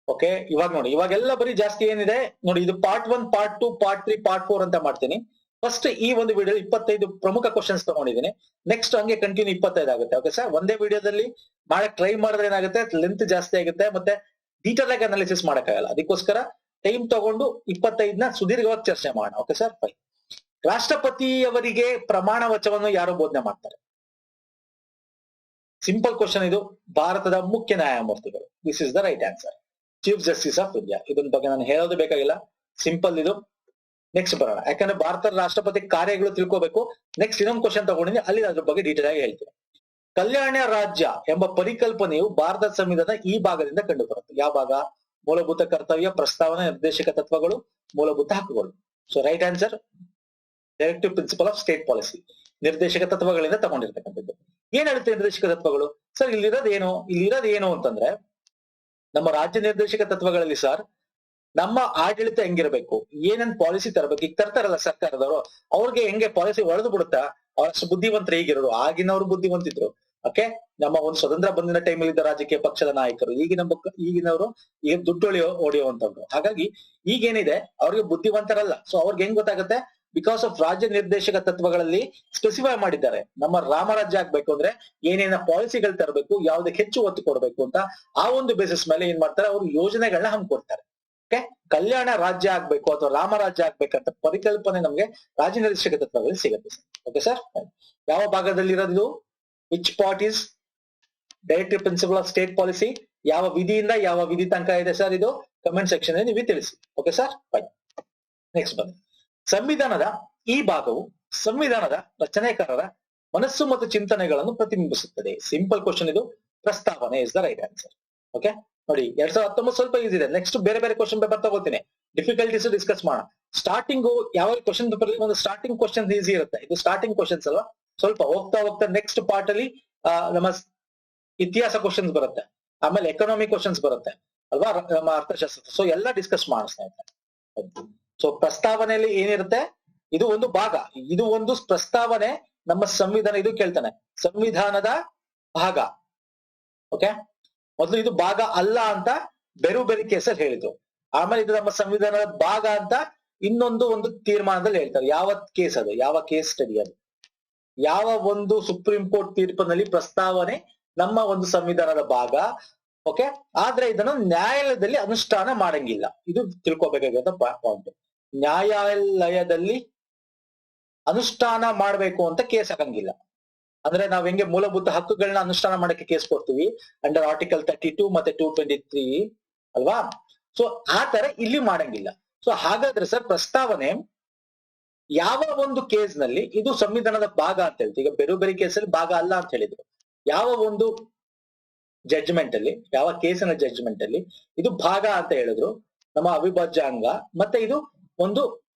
ಓಕೆ, ಇವಾಗ ನೋಡಿ, ಇವಾಗೆಲ್ಲ ಬರೀ ಜಾಸ್ತಿ ಏನಿದೆ ನೋಡಿ, ಇದು ಪಾರ್ಟ್ 1 ಪಾರ್ಟ್ 2 ಪಾರ್ಟ್ 3 ಪಾರ್ಟ್ 4 ಅಂತ ಮಾಡ್ತೀನಿ. ಫಸ್ಟ್ ಈ ಒಂದು ವಿಡಿಯೋ 25 ಪ್ರಮುಖ ಕ್ವಶನ್ಸ್ ತಗೊಂಡಿದ್ದೀನಿ. ನೆಕ್ಸ್ಟ್ ಹಂಗೆ ಕಂಟಿನ್ಯೂ 25 ಆಗುತ್ತೆ. ಓಕೆ ಸರ್, ಒಂದೇ ವಿಡಿಯೋದಲ್ಲಿ ಮಾಡಕ್ ಟ್ರೈ ಮಾಡಿದ್ರೆ ಏನಾಗುತ್ತೆ, ಲೆಂತ್ ಜಾಸ್ತಿ ಆಗುತ್ತೆ, ಮತ್ತೆ ಡೀಟೇಲ್ ಆಗಿ ಅನಾಲಿಸಿಸ್ ಮಾಡಕ್ಕಾಗಲ್ಲ. ಅದಕ್ಕೋಸ್ಕರ ಟೈಮ್ ತಗೊಂಡು 25ನ ಸುದೀರ್ಘವಾಗಿ ಚರ್ಚೆ ಮಾಡೋಣ. Okay sir, fine. ರಾಷ್ಟ್ರಪತಿಯವರಿಗೆ ಪ್ರಮಾಣ ವಚನವನ್ನು ಯಾರು ಬೋಧನೆ ಮಾಡ್ತಾರೆ? ಸಿಂಪಲ್ ಕ್ವಶನ್ ಇದು. ಭಾರತದ ಮುಖ್ಯ ನ್ಯಾಯಮೂರ್ತಿಗಳು. This is the right answer, chief justice of India. ಇದನ್ನ ಬಗ್ಗೆ ನಾನು ಹೇಳೋದು ಬೇಕಾಗಿಲ್ಲ, ಸಿಂಪಲ್ ಇದು. ನೆಕ್ಸ್ಟ್ ಬರೋಣ, ಯಾಕಂದ್ರೆ ಭಾರತದ ರಾಷ್ಟ್ರಪತಿ ಕಾರ್ಯಗಳು ತಿಳ್ಕೋಬೇಕು. ನೆಕ್ಸ್ಟ್ ಇನ್ನೊಂದು ಕ್ವಶನ್ ತಗೊಂಡಿದ್ದೀನಿ, ಅಲ್ಲಿ ಅದ್ರ ಬಗ್ಗೆ ಡೀಟೇಲ್ ಆಗಿ ಹೇಳ್ತೀನಿ. ಕಲ್ಯಾಣ ರಾಜ್ಯ ಎಂಬ ಪರಿಕಲ್ಪನೆಯು ಭಾರತದ ಸಂವಿಧಾನದ ಈ ಭಾಗದಿಂದ ಕಂಡು ಬರುತ್ತೆ. ಯಾವ ಭಾಗ? ಮೂಲಭೂತ ಕರ್ತವ್ಯ, ಪ್ರಸ್ತಾವನೆ, ನಿರ್ದೇಶಕ ತತ್ವಗಳು, ಮೂಲಭೂತ ಹಕ್ಕುಗಳು. So right answer directive principle of state policy, ನಿರ್ದೇಶಕ ತತ್ವಗಳಿಂದ ತಗೊಂಡಿರ್ತಕ್ಕಂಥದ್ದು. ಏನ್ ಹೇಳುತ್ತೆ ನಿರ್ದೇಶಕ ತತ್ವಗಳು? ಸರ್ ಇಲ್ಲಿರೋದು ಏನು ಅಂತಂದ್ರೆ, ನಮ್ಮ ರಾಜ್ಯ ನಿರ್ದೇಶಕ ತತ್ವಗಳಲ್ಲಿ ಸರ್ ನಮ್ಮ ಆಡಳಿತ ಹೆಂಗಿರ್ಬೇಕು, ಏನೇನ್ ಪಾಲಿಸಿ ತರಬೇಕು. ಈಗ ತರ್ತಾರಲ್ಲ ಸರ್ಕಾರದವರು, ಅವ್ರಿಗೆ ಹೆಂಗೆ ಪಾಲಿಸಿ ಒಡೆದು ಬಿಡುತ್ತಾ, ಅವರಷ್ಟು ಬುದ್ಧಿವಂತರು ಹೇಗಿರೋರು. ಆಗಿನವರು ಬುದ್ಧಿವಂತಿದ್ರು. ಓಕೆ, ನಮ್ಮ ಒಂದು ಸ್ವತಂತ್ರ ಬಂದಿನ ಟೈಮಲ್ಲಿ ಇದ್ದ ರಾಜಕೀಯ ಪಕ್ಷದ ನಾಯಕರು, ಈಗಿನವರು ಈಗ ದುಡ್ಡು ಹೊಡೆಯುವಂತವ್ರು. ಹಾಗಾಗಿ ಈಗೇನಿದೆ ಅವ್ರಿಗೆ ಬುದ್ಧಿವಂತರಲ್ಲ. ಸೊ ಅವ್ರಿಗೆ ಹೆಂಗ್ ಗೊತ್ತಾಗುತ್ತೆ, ಬಿಕಾಸ್ ಆಫ್ ರಾಜ್ಯ ನಿರ್ದೇಶಕ ತತ್ವಗಳಲ್ಲಿ ಸ್ಪೆಸಿಫೈ ಮಾಡಿದ್ದಾರೆ. ನಮ್ಮ ರಾಮರಾಜ್ಯ ಆಗ್ಬೇಕು ಅಂದ್ರೆ ಏನೇನ ಪಾಲಿಸಿಗಳು ತರಬೇಕು, ಯಾವ್ದಕ್ಕೆ ಹೆಚ್ಚು ಒತ್ತು ಕೊಡ್ಬೇಕು ಅಂತ. ಆ ಒಂದು ಬೇಸಿಸ್ ಮೇಲೆ ಏನ್ ಮಾಡ್ತಾರೆ, ಅವರು ಯೋಜನೆಗಳನ್ನ ಹಮ್ಮಿಕೊಡ್ತಾರೆ. ಓಕೆ, ಕಲ್ಯಾಣ ರಾಜ್ಯ ಆಗ್ಬೇಕು ಅಥವಾ ರಾಮರಾಜ್ಯ ಆಗ್ಬೇಕಂತ ಪರಿಕಲ್ಪನೆ ನಮ್ಗೆ ರಾಜ್ಯ ನಿರ್ದೇಶಕ ತತ್ವಗಳಲ್ಲಿ ಸಿಗುತ್ತೆ. ಓಕೆ ಸರ್, ಯಾವ ಭಾಗದಲ್ಲಿ ಇರೋದು? Which part is directive principle of state policy? ಯಾವ ವಿಧಿಯಿಂದ ಯಾವ ವಿಧಿ ತನಕ ಇದೆ ಸರ್? ಇದು ಕಮೆಂಟ್ ಸೆಕ್ಷನ್ ಅಲ್ಲಿ ನೀವು ತಿಳಿಸಿ. Okay sir, fine. ನೆಕ್ಸ್ಟ್ ಬನ್ನಿ. ಸಂವಿಧಾನದ ಈ ಭಾಗವು ಸಂವಿಧಾನದ ರಚನೆಕಾರರ ಮನಸ್ಸು ಮತ್ತು ಚಿಂತನೆಗಳನ್ನು ಪ್ರತಿಬಿಂಬಿಸುತ್ತದೆ. ಸಿಂಪಲ್ ಕ್ವಶನ್ ಇದು. ಪ್ರಸ್ತಾವನೆ is the right answer. Okay ನೋಡಿ, 2019 ಸ್ವಲ್ಪ ಈಸಿ ಇದೆ. ನೆಕ್ಸ್ಟ್ ಬೇರೆ ಬೇರೆ ಕ್ವಶನ್ ಪೇಪರ್ ತಗೋತೀನಿ, ಡಿಫಿಕಲ್ಟೀಸ್ ಡಿಸ್ಕಸ್ ಮಾಡೋಣ. ಸ್ಟಾರ್ಟಿಂಗು ಯಾವ ಕ್ವಶನ್ ಪೇಪರ್ ಒಂದು ಸ್ಟಾರ್ಟಿಂಗ್ ಕ್ವಶನ್ ಈಸಿ ಇರುತ್ತೆ. ಇದು ಸ್ಟಾರ್ಟಿಂಗ್ ಕ್ವಶನ್ಸ್ ಅಲ್ವಾ, ಸ್ವಲ್ಪ ಹೋಗ್ತಾ ನೆಕ್ಸ್ಟ್ ಪಾರ್ಟ್ ಅಲ್ಲಿ ನಮ್ಮ ಇತಿಹಾಸ ಕ್ವಶನ್ಸ್ ಬರುತ್ತೆ, ಆಮೇಲೆ ಎಕನಾಮಿ ಕ್ವಶನ್ಸ್ ಬರುತ್ತೆ ಅಲ್ವಾ, ನಮ್ಮ ಅರ್ಥಶಾಸ್ತ್ರ. ಸೊ ಎಲ್ಲ ಡಿಸ್ಕಸ್ ಮಾಡಿಸ್ತಾ ಇದ್ದಾರೆ. ಸೊ ಪ್ರಸ್ತಾವನೆಯಲ್ಲಿ ಏನಿರುತ್ತೆ, ಇದು ಒಂದು ಭಾಗ, ಇದು ಒಂದು ಪ್ರಸ್ತಾವನೆ. ನಮ್ಮ ಸಂವಿಧಾನ ಇದು ಕೇಳ್ತಾನೆ, ಸಂವಿಧಾನದ ಭಾಗ. ಓಕೆ, ಮೊದಲು ಇದು ಭಾಗ ಅಲ್ಲ ಅಂತ ಬೇರೆ ಕೇಸಲ್ಲಿ ಹೇಳಿದ್ರು. ಆಮೇಲೆ ಇದು ನಮ್ಮ ಸಂವಿಧಾನದ ಭಾಗ ಅಂತ ಒಂದು ತೀರ್ಮಾನದಲ್ಲಿ ಹೇಳ್ತಾರೆ. ಯಾವ ಕೇಸ್ ಅದು? ಯಾವ ಕೇಸ್ ಸ್ಟಡಿ ಅದು? ಯಾವ ಒಂದು ಸುಪ್ರೀಂ ಕೋರ್ಟ್ ತೀರ್ಪಿನಲ್ಲಿ ಪ್ರಸ್ತಾವನೆ ನಮ್ಮ ಒಂದು ಸಂವಿಧಾನದ ಭಾಗ. ಓಕೆ, ಆದ್ರೆ ಇದನ್ನು ನ್ಯಾಯಾಲಯದಲ್ಲಿ ಅನುಷ್ಠಾನ ಮಾಡಂಗಿಲ್ಲ. ಇದು ತಿಳ್ಕೊಬೇಕಾಗಿರೋ ಪಾಯಿಂಟ್. ನ್ಯಾಯಾಲಯದಲ್ಲಿ ಅನುಷ್ಠಾನ ಮಾಡ್ಬೇಕು ಅಂತ ಕೇಸ್ ಹಾಕಂಗಿಲ್ಲ. ಅಂದ್ರೆ ನಾವ್ ಹೆಂಗೆ ಮೂಲಭೂತ ಹಕ್ಕುಗಳನ್ನ ಅನುಷ್ಠಾನ ಮಾಡಕ್ಕೆ ಕೇಸ್ ಕೊಡ್ತೀವಿ ಅಂಡರ್ ಆರ್ಟಿಕಲ್ 32 ಮತ್ತೆ 223 ಅಲ್ವಾ. ಸೊ ಆ ತರ ಇಲ್ಲಿ ಮಾಡಂಗಿಲ್ಲ. ಸೊ ಹಾಗಾದ್ರೆ ಸರ್ ಪ್ರಸ್ತಾವನೆ ಯಾವ ಒಂದು ಕೇಸ್ ನಲ್ಲಿ ಇದು ಸಂವಿಧಾನದ ಭಾಗ ಅಂತ ಹೇಳ್ತೀವಿ. ಈಗ ಬೇರೆ ಬೇರೆ ಕೇಸಲ್ಲಿ ಭಾಗ ಅಲ್ಲ ಅಂತ ಹೇಳಿದ್ರು. ಯಾವ ಒಂದು ಜಡ್ಜ್ಮೆಂಟ್ ಅಲ್ಲಿ, ಯಾವ ಕೇಸಿನ ಜಡ್ಜ್ಮೆಂಟ್ ಅಲ್ಲಿ ಇದು ಭಾಗ ಅಂತ ಹೇಳಿದ್ರು, ನಮ್ಮ ಅವಿಭಾಜ್ಯ ಅಂಗ, ಮತ್ತೆ ಇದು ಒಂದು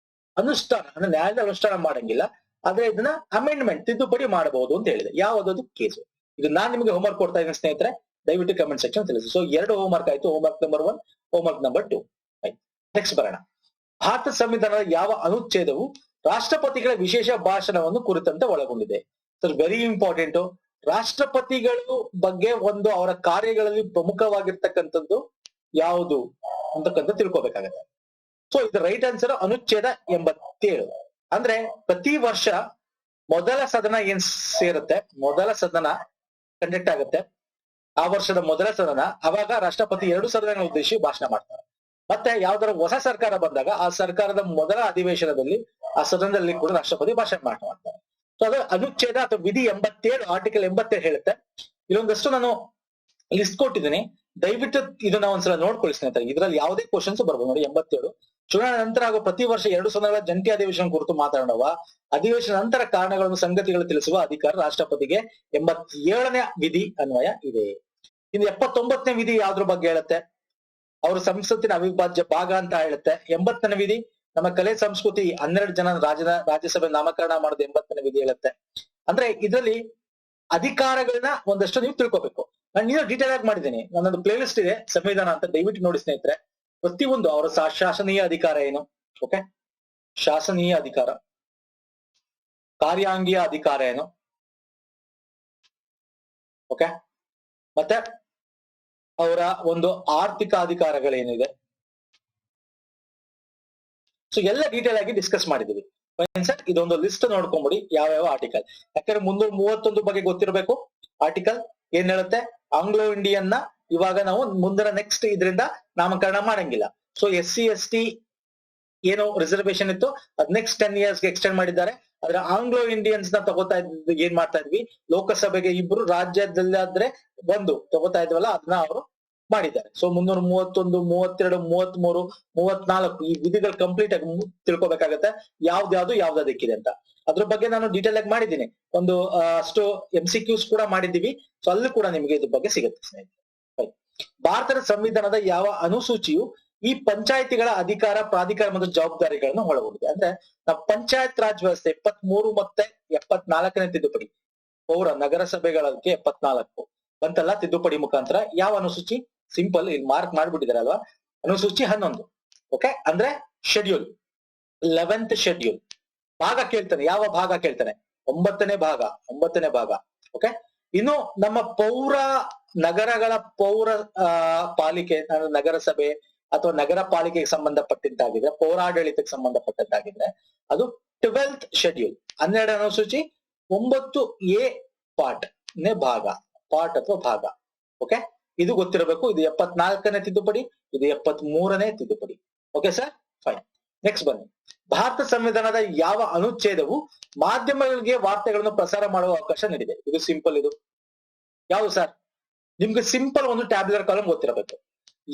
ಅನುಷ್ಠಾನ ಅಂದ್ರೆ ನ್ಯಾಯದ ಅನುಷ್ಠಾನ ಮಾಡಂಗಿಲ್ಲ, ಆದ್ರೆ ಇದನ್ನ ಅಮೆಂಡ್ಮೆಂಟ್ ತಿದ್ದುಪಡಿ ಮಾಡಬಹುದು ಅಂತ ಹೇಳಿದೆ. ಯಾವ್ದು ಕೇಸು? ಇದು ನಾನ್ ನಿಮಗೆ ಹೋಮ್ವರ್ಕ್ ಕೊಡ್ತಾ ಇದ್ದೀನಿ ಸ್ನೇಹಿತರೆ, ದಯವಿಟ್ಟು ಕಮೆಂಟ್ ಸೆಕ್ಷನ್ ತಿಳಿಸಿ. ಸೊ 2 ಹೋಮ್ವರ್ಕ್ ಆಯ್ತು, homework number 1, homework number 2. Next ಬರೋಣ. ಭಾರತ ಸಂವಿಧಾನದ ಯಾವ ಅನುಚ್ಛೇದವು ರಾಷ್ಟ್ರಪತಿಗಳ ವಿಶೇಷ ಭಾಷಣವನ್ನು ಕುರಿತಂತೆ ಒಳಗೊಂಡಿದೆ? Sir very important. ರಾಷ್ಟ್ರಪತಿಗಳು ಬಗ್ಗೆ ಒಂದು ಅವರ ಕಾರ್ಯಗಳಲ್ಲಿ ಪ್ರಮುಖವಾಗಿರ್ತಕ್ಕಂಥದ್ದು ಯಾವುದು ಅಂತಕ್ಕಂಥ ತಿಳ್ಕೊಬೇಕಾಗತ್ತೆ. ಸೊ ಇದು ರೈಟ್ ಆನ್ಸರ್ ಅನುಚ್ಛೇದ 87. ಅಂದ್ರೆ ಪ್ರತಿ ವರ್ಷ ಮೊದಲ ಸದನ ಏನ್ ಸೇರುತ್ತೆ, ಮೊದಲ ಸದನ ಕಂಡಕ್ಟ್ ಆಗುತ್ತೆ, ಆ ವರ್ಷದ ಮೊದಲ ಸದನ, ಅವಾಗ ರಾಷ್ಟ್ರಪತಿ 2 ಸದನಗಳನ್ನು ಉದ್ದೇಶಿಸಿ ಭಾಷಣ ಮಾಡ್ತಾರೆ. ಮತ್ತೆ ಯಾವ್ದಾರ ಹೊಸ ಸರ್ಕಾರ ಬಂದಾಗ ಆ ಸರ್ಕಾರದ ಮೊದಲ ಅಧಿವೇಶನದಲ್ಲಿ ಆ ಸದನದಲ್ಲಿ ಕೂಡ ರಾಷ್ಟ್ರಪತಿ ಭಾಷಣ ಮಾಡ್ತಾರೆ. ಸೊ ಅದು ಅನುಚ್ಛೇದ ಅಥವಾ ವಿಧಿ 87, ಆರ್ಟಿಕಲ್ 87 ಹೇಳುತ್ತೆ. ಇಲ್ಲೊಂದಷ್ಟು ನಾನು ಲಿಸ್ಟ್ ಕೊಟ್ಟಿದ್ದೀನಿ, ದಯವಿಟ್ಟು ಇದನ್ನ ಒಂದ್ಸಲ ನೋಡ್ಕೊಳ್ಳಿ ಸ್ನೇಹಿತರೆ. ಇದರಲ್ಲಿ ಯಾವುದೇ ಕ್ವಶನ್ಸ್ ಬರ್ಬೋದು ನೋಡಿ. 87 ಚುನಾವಣೆ ನಂತರ ಹಾಗೂ ಪ್ರತಿ ವರ್ಷ 2 ಸದನಗಳ ಜಂಟಿ ಅಧಿವೇಶನ ಕುರಿತು ಮಾತನಾಡುವ, ಅಧಿವೇಶನ ನಂತರ ಕಾರಣಗಳನ್ನು ಸಂಗತಿಗಳು ತಿಳಿಸುವ ಅಧಿಕಾರ ರಾಷ್ಟ್ರಪತಿಗೆ 87ನೇ ವಿಧಿ ಅನ್ವಯ ಇದೆ. ಇನ್ನು 79ನೇ ವಿಧಿ ಯಾವ್ದ್ರ ಬಗ್ಗೆ ಹೇಳುತ್ತೆ? ಅವರು ಸಂಸತ್ತಿನ ಅವಿಭಾಜ್ಯ ಭಾಗ ಅಂತ ಹೇಳುತ್ತೆ. 80ನೇ ವಿಧಿ ನಮ್ಮ ಕಲೆ ಸಂಸ್ಕೃತಿ 12 ಜನ ರಾಜ್ಯಸಭೆ ನಾಮಕರಣ ಮಾಡೋದು 80ನೇ ವಿಧಿ ಹೇಳುತ್ತೆ. ಅಂದ್ರೆ ಇದರಲ್ಲಿ ಅಧಿಕಾರಗಳನ್ನ ಒಂದಷ್ಟು ನೀವು ತಿಳ್ಕೊಬೇಕು. ನಾನು ನೀನು ಡೀಟೇಲ್ ಆಗಿ ಮಾಡಿದ್ದೀನಿ, ನನ್ನೊಂದು ಪ್ಲೇ ಲಿಸ್ಟ್ ಇದೆ ಸಂವಿಧಾನ ಅಂತ, ದಯವಿಟ್ಟು ನೋಡಿ ಸ್ನೇಹಿತರೆ. ಪ್ರತಿಯೊಂದು ಅವರ ಶಾಸನೀಯ ಅಧಿಕಾರ ಏನು, ಓಕೆ, ಶಾಸನೀಯ ಅಧಿಕಾರ, ಕಾರ್ಯಾಂಗೀಯ ಅಧಿಕಾರ ಏನು, ಓಕೆ, ಮತ್ತೆ ಅವರ ಒಂದು ಆರ್ಥಿಕ ಅಧಿಕಾರಗಳೇನಿದೆ, ಸೊ ಎಲ್ಲ ಡೀಟೇಲ್ ಆಗಿ ಡಿಸ್ಕಸ್ ಮಾಡಿದೀವಿ. ಸರ್ ಇದೊಂದು ಲಿಸ್ಟ್ ನೋಡ್ಕೊಂಬಿಡಿ ಯಾವ ಆರ್ಟಿಕಲ್. ಯಾಕಂದ್ರೆ 331 ಬಗ್ಗೆ ಗೊತ್ತಿರಬೇಕು. ಆರ್ಟಿಕಲ್ ಏನ್ ಹೇಳುತ್ತೆ? ಆಂಗ್ಲೋ ಇಂಡಿಯನ್ ನ ಇವಾಗ ನಾವು ಮುಂದಿನ ನೆಕ್ಸ್ಟ್ ಇದರಿಂದ ನಾಮಕರಣ ಮಾಡಂಗಿಲ್ಲ. ಸೊ SC ST ಏನು ರಿಸರ್ವೇಶನ್ ಇತ್ತು ಅದ್ ನೆಕ್ಸ್ಟ್ 10 years ಎಕ್ಸ್ಟೆಂಡ್ ಮಾಡಿದ್ದಾರೆ. ಆದ್ರೆ ಆಂಗ್ಲೋ ಇಂಡಿಯನ್ಸ್ ನ ತಗೋತಾ ಇದ್ವಿ, ಏನ್ ಮಾಡ್ತಾ ಇದ್ವಿ, ಲೋಕಸಭೆಗೆ 2, ರಾಜ್ಯದಲ್ಲಾದ್ರೆ 1 ತಗೋತಾ ಇದ್ವಲ್ಲ, ಅದನ್ನ ಅವರು ಮಾಡಿದ್ದಾರೆ. ಸೊ 331, 32, 33, 34 ಈ ವಿಧಿಗಳು ಕಂಪ್ಲೀಟ್ ಆಗಿ ತಿಳ್ಕೊಬೇಕಾಗತ್ತೆ, ಯಾವ್ದು ದಿಕ್ಕಿದೆ ಅಂತ. ಅದ್ರ ಬಗ್ಗೆ ನಾನು ಡೀಟೇಲ್ ಆಗಿ ಮಾಡಿದ್ದೀನಿ, ಒಂದು ಅಷ್ಟು MCQs ಕೂಡ ಮಾಡಿದ್ದೀವಿ. ಸೊ ಅಲ್ಲೂ ಕೂಡ ನಿಮಗೆ ಇದ್ರ ಬಗ್ಗೆ ಸಿಗುತ್ತೆ ಸ್ನೇಹಿತರೆ. ಭಾರತದ ಸಂವಿಧಾನದ ಯಾವ ಅನುಸೂಚಿಯು ಈ ಪಂಚಾಯತಿಗಳ ಅಧಿಕಾರ, ಪ್ರಾಧಿಕಾರ ಮತ್ತು ಜವಾಬ್ದಾರಿಗಳನ್ನು ಒಳಗೊಂಡಿದೆ? ಅಂದ್ರೆ ನಾವು ಪಂಚಾಯತ್ ರಾಜ್ ವ್ಯವಸ್ಥೆ 73 ಮತ್ತೆ 74ನೇ ತಿದ್ದುಪಡಿ, ಪೌರ ನಗರಸಭೆಗಳಿಗೆ 74 ಬಂತಲ್ಲ ತಿದ್ದುಪಡಿ ಮುಖಾಂತರ. ಯಾವ ಅನುಸೂಚಿ? ಸಿಂಪಲ್, ಇಲ್ಲಿ ಮಾರ್ಕ್ ಮಾಡ್ಬಿಟ್ಟಿದಾರಲ್ವಾ, ಅನುಸೂಚಿ 11. ಓಕೆ, ಅಂದ್ರೆ ಶೆಡ್ಯೂಲ್ 11th ಶೆಡ್ಯೂಲ್. ಭಾಗ ಕೇಳ್ತಾನೆ, ಯಾವ ಭಾಗ ಕೇಳ್ತಾನೆ? 9ನೇ ಭಾಗ. ಓಕೆ, ಇನ್ನು ನಮ್ಮ ನಗರಗಳ ಪೌರ ಪಾಲಿಕೆ, ನಗರಸಭೆ ಅಥವಾ ನಗರ ಪಾಲಿಕೆಗೆ ಸಂಬಂಧಪಟ್ಟಂತಾಗಿದ್ರೆ, ಪೌರಾಡಳಿತಕ್ಕೆ ಸಂಬಂಧಪಟ್ಟಂತಾಗಿದ್ರೆ ಅದು 12th ಶೆಡ್ಯೂಲ್, 12ನೇ ಅನುಸೂಚಿ 9A ಪಾರ್ಟ್ ಅಥವಾ ಭಾಗ. ಓಕೆ, ಇದು ಗೊತ್ತಿರಬೇಕು. ಇದು 74ನೇ ತಿದ್ದುಪಡಿ, ಇದು 73ನೇ ತಿದ್ದುಪಡಿ. Okay sir, fine. ನೆಕ್ಸ್ಟ್ ಬನ್ನಿ. ಭಾರತ ಸಂವಿಧಾನದ ಯಾವ ಅನುಚ್ಛೇದವು ಮಾಧ್ಯಮಗಳಿಗೆ ವಾರ್ತೆಗಳನ್ನು ಪ್ರಸಾರ ಮಾಡುವ ಅವಕಾಶ ನೀಡಿದೆ? ಇದು ಸಿಂಪಲ್. ಇದು ಯಾವುದು ಸರ್? ನಿಮ್ಗೆ ಸಿಂಪಲ್ ಒಂದು ಟ್ಯಾಬ್ಯುಲರ್ ಕಾಲಮ್ ಗೊತ್ತಿರಬೇಕು.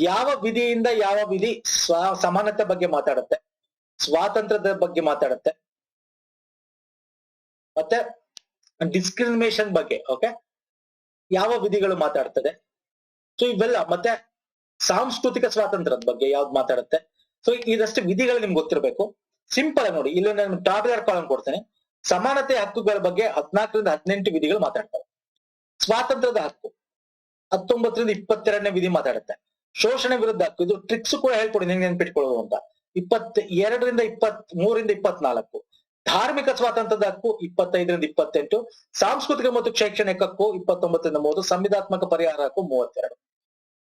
ಯಾವ ವಿಧಿಯಿಂದ ಯಾವ ವಿಧಿ ಸಮಾನತೆ ಬಗ್ಗೆ ಮಾತಾಡುತ್ತೆ, ಸ್ವಾತಂತ್ರ್ಯದ ಬಗ್ಗೆ ಮಾತಾಡುತ್ತೆ, ಮತ್ತೆ ಡಿಸ್ಕ್ರಿಮಿನೇಷನ್ ಬಗ್ಗೆ, ಓಕೆ, ಯಾವ ವಿಧಿಗಳು ಮಾತಾಡ್ತದೆ, ಸೊ ಇವೆಲ್ಲ, ಮತ್ತೆ ಸಾಂಸ್ಕೃತಿಕ ಸ್ವಾತಂತ್ರ್ಯದ ಬಗ್ಗೆ ಯಾವ್ದು ಮಾತಾಡುತ್ತೆ. ಸೊ ಇದಷ್ಟು ವಿಧಿಗಳು ನಿಮ್ಗೆ ಗೊತ್ತಿರಬೇಕು. ಸಿಂಪಲ್ ಆಗಿ ನೋಡಿ, ಇಲ್ಲಿ ನಾನು ಟ್ಯಾಬ್ಯುಲರ್ ಕಾಲಮ್ ಕೊಡ್ತೇನೆ. ಸಮಾನತೆ ಹಕ್ಕುಗಳ ಬಗ್ಗೆ 14ರಿಂದ 18 ವಿಧಿಗಳು ಮಾತಾಡ್ತವೆ. ಸ್ವಾತಂತ್ರ್ಯದ ಹಕ್ಕು 19ರಿಂದ 22ನೇ ವಿಧಿ ಮಾತಾಡುತ್ತೆ. ಶೋಷಣೆ ವಿರುದ್ಧ ಹಕ್ಕು, ಇದು ಟ್ರಿಕ್ಸ್ ಕೂಡ ಹೇಳ್ಕೊಡಿ ನಿಮ್ಗೆ ನೆನ್ಪಿಟ್ಕೊಳ್ಳೋದು ಅಂತ, 22ರಿಂದ 23ರಿಂದ 24. ಧಾರ್ಮಿಕ ಸ್ವಾತಂತ್ರ್ಯದ ಹಕ್ಕು 25ರಿಂದ 28. ಸಾಂಸ್ಕೃತಿಕ ಮತ್ತು ಶೈಕ್ಷಣಿಕ ಹಕ್ಕು 29ರಿಂದ 30. ಸಂವಿಧಾತ್ಮಕ ಪರಿಹಾರ ಹಕ್ಕು 32.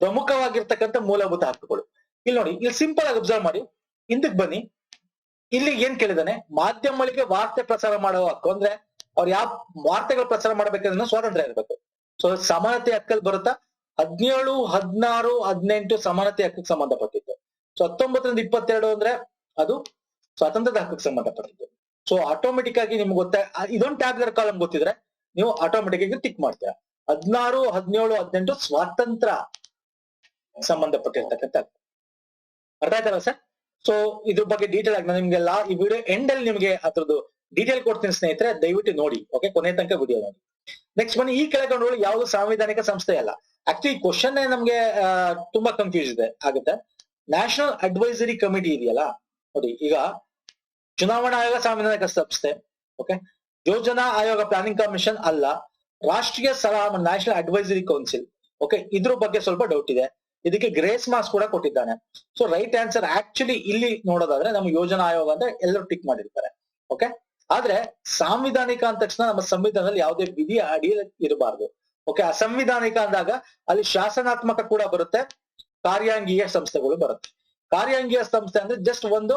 ಪ್ರಮುಖವಾಗಿರ್ತಕ್ಕಂಥ ಮೂಲಭೂತ ಹಕ್ಕುಗಳು. ಇಲ್ಲಿ ನೋಡಿ, ಇಲ್ಲಿ ಸಿಂಪಲ್ ಆಗಿ ಅಬ್ಸರ್ವ್ ಮಾಡಿ. ಹಿಂದಕ್ಕೆ ಬನ್ನಿ, ಇಲ್ಲಿ ಏನ್ ಕೇಳಿದಾನೆ? ಮಾಧ್ಯಮಗಳಿಗೆ ವಾರ್ತೆ ಪ್ರಸಾರ ಮಾಡುವ ಹಕ್ಕು. ಅಂದ್ರೆ ಅವ್ರು ಯಾವ ವಾರ್ತೆಗಳು ಪ್ರಸಾರ ಮಾಡ್ಬೇಕಂದ್ರೆ ಸ್ವಾತಂತ್ರ್ಯ ಇರಬೇಕು. ಸೊ ಸಮಾನತೆ ಹಕ್ಕಲ್ಲಿ ಬರುತ್ತಾ? 17, 16, 18 ಸಮಾನತೆ ಹಕ್ಕಕ್ಕೆ ಸಂಬಂಧಪಟ್ಟಿದ್ದು. ಸೊ 19ರಿಂದ 22 ಅಂದ್ರೆ ಅದು ಸ್ವಾತಂತ್ರ್ಯದ ಹಕ್ಕಕ್ಕೆ ಸಂಬಂಧಪಟ್ಟಿದ್ದು. ಸೊ ಆಟೋಮೆಟಿಕ್ ಆಗಿ ನಿಮ್ಗೆ ಇದೊಂದು ಟ್ಯಾಬ್ಯುಲರ್ ಕಾಲಮ್ ಗೊತ್ತಿದ್ರೆ ನೀವು ಆಟೋಮೆಟಿಕ್ ಆಗಿ ಟಿಕ್ ಮಾಡ್ತೀರಾ. 16, 17, 18 ಸ್ವಾತಂತ್ರ್ಯ ಸಂಬಂಧಪಟ್ಟಿರ್ತಕ್ಕಂಥ. ಅರ್ಥ ಆಯ್ತಲ್ಲ ಸರ್? ಸೊ ಇದ್ರ ಬಗ್ಗೆ ಡೀಟೇಲ್ ಆಗಿ ನಾನು ನಿಮ್ಗೆ ಈ ವಿಡಿಯೋ ಎಂಡ್ ಅಲ್ಲಿ ನಿಮ್ಗೆ ಅದ್ರದ್ದು ಡೀಟೇಲ್ ಕೊಡ್ತೀನಿ ಸ್ನೇಹಿತರೆ, ದಯವಿಟ್ಟು ನೋಡಿ. ಓಕೆ, ಕೊನೆ ತನಕ ವಿಡಿಯೋ ನೋಡಿ. ನೆಕ್ಸ್ಟ್ ಬನ್ನಿ, ಈ ಕೆಳಗೊಂಡು ಯಾವುದು ಸಾಂವಿಧಾನಿಕ ಸಂಸ್ಥೆ ಅಲ್ಲ. ಆಕ್ಚುಲಿ ಕ್ವಶನ್ ನಮ್ಗೆ ತುಂಬಾ ಕನ್ಫ್ಯೂಸ್ ಆಗುತ್ತೆ. ನ್ಯಾಷನಲ್ ಅಡ್ವೈಸರಿ ಕಮಿಟಿ ಇದೆಯಲ್ಲ ನೋಡಿ, ಈಗ ಚುನಾವಣಾ ಆಯೋಗ ಸಾಂವಿಧಾನಿಕ ಸಂಸ್ಥೆ, ಓಕೆ, ಯೋಜನಾ ಆಯೋಗ ಪ್ಲಾನಿಂಗ್ ಕಮಿಷನ್ ಅಲ್ಲ, ರಾಷ್ಟ್ರೀಯ ಸಲಹಾ ನ್ಯಾಷನಲ್ ಅಡ್ವೈಸರಿ ಕೌನ್ಸಿಲ್. ಓಕೆ, ಇದ್ರ ಬಗ್ಗೆ ಸ್ವಲ್ಪ ಡೌಟ್ ಇದೆ. ಇದಕ್ಕೆ ಗ್ರೇಸ್ ಮಾರ್ಕ್ಸ್ ಕೂಡ ಕೊಟ್ಟಿದ್ದಾನೆ. ಸೊ ರೈಟ್ ಆನ್ಸರ್ ಆಕ್ಚುಲಿ ಇಲ್ಲಿ ನೋಡೋದಾದ್ರೆ ನಮ್ಮ ಯೋಜನಾ ಆಯೋಗ ಅಂತ ಎಲ್ಲರೂ ಟಿಕ್ ಮಾಡಿರ್ತಾರೆ. ಓಕೆ, ಆದ್ರೆ ಸಾಂವಿಧಾನಿಕ ಅಂದ ತಕ್ಷಣ ನಮ್ಮ ಸಂವಿಧಾನದಲ್ಲಿ ಯಾವುದೇ ವಿಧಿಯ ಅಡಿ ಇರಬಾರ್ದು. ಓಕೆ, ಅಸಂವಿಧಾನಿಕ ಅಂದಾಗ ಅಲ್ಲಿ ಶಾಸನಾತ್ಮಕ ಕೂಡ ಬರುತ್ತೆ, ಕಾರ್ಯಾಂಗೀಯ ಸಂಸ್ಥೆಗಳು ಬರುತ್ತೆ. ಕಾರ್ಯಾಂಗೀಯ ಸಂಸ್ಥೆ ಅಂದ್ರೆ ಜಸ್ಟ್ ಒಂದು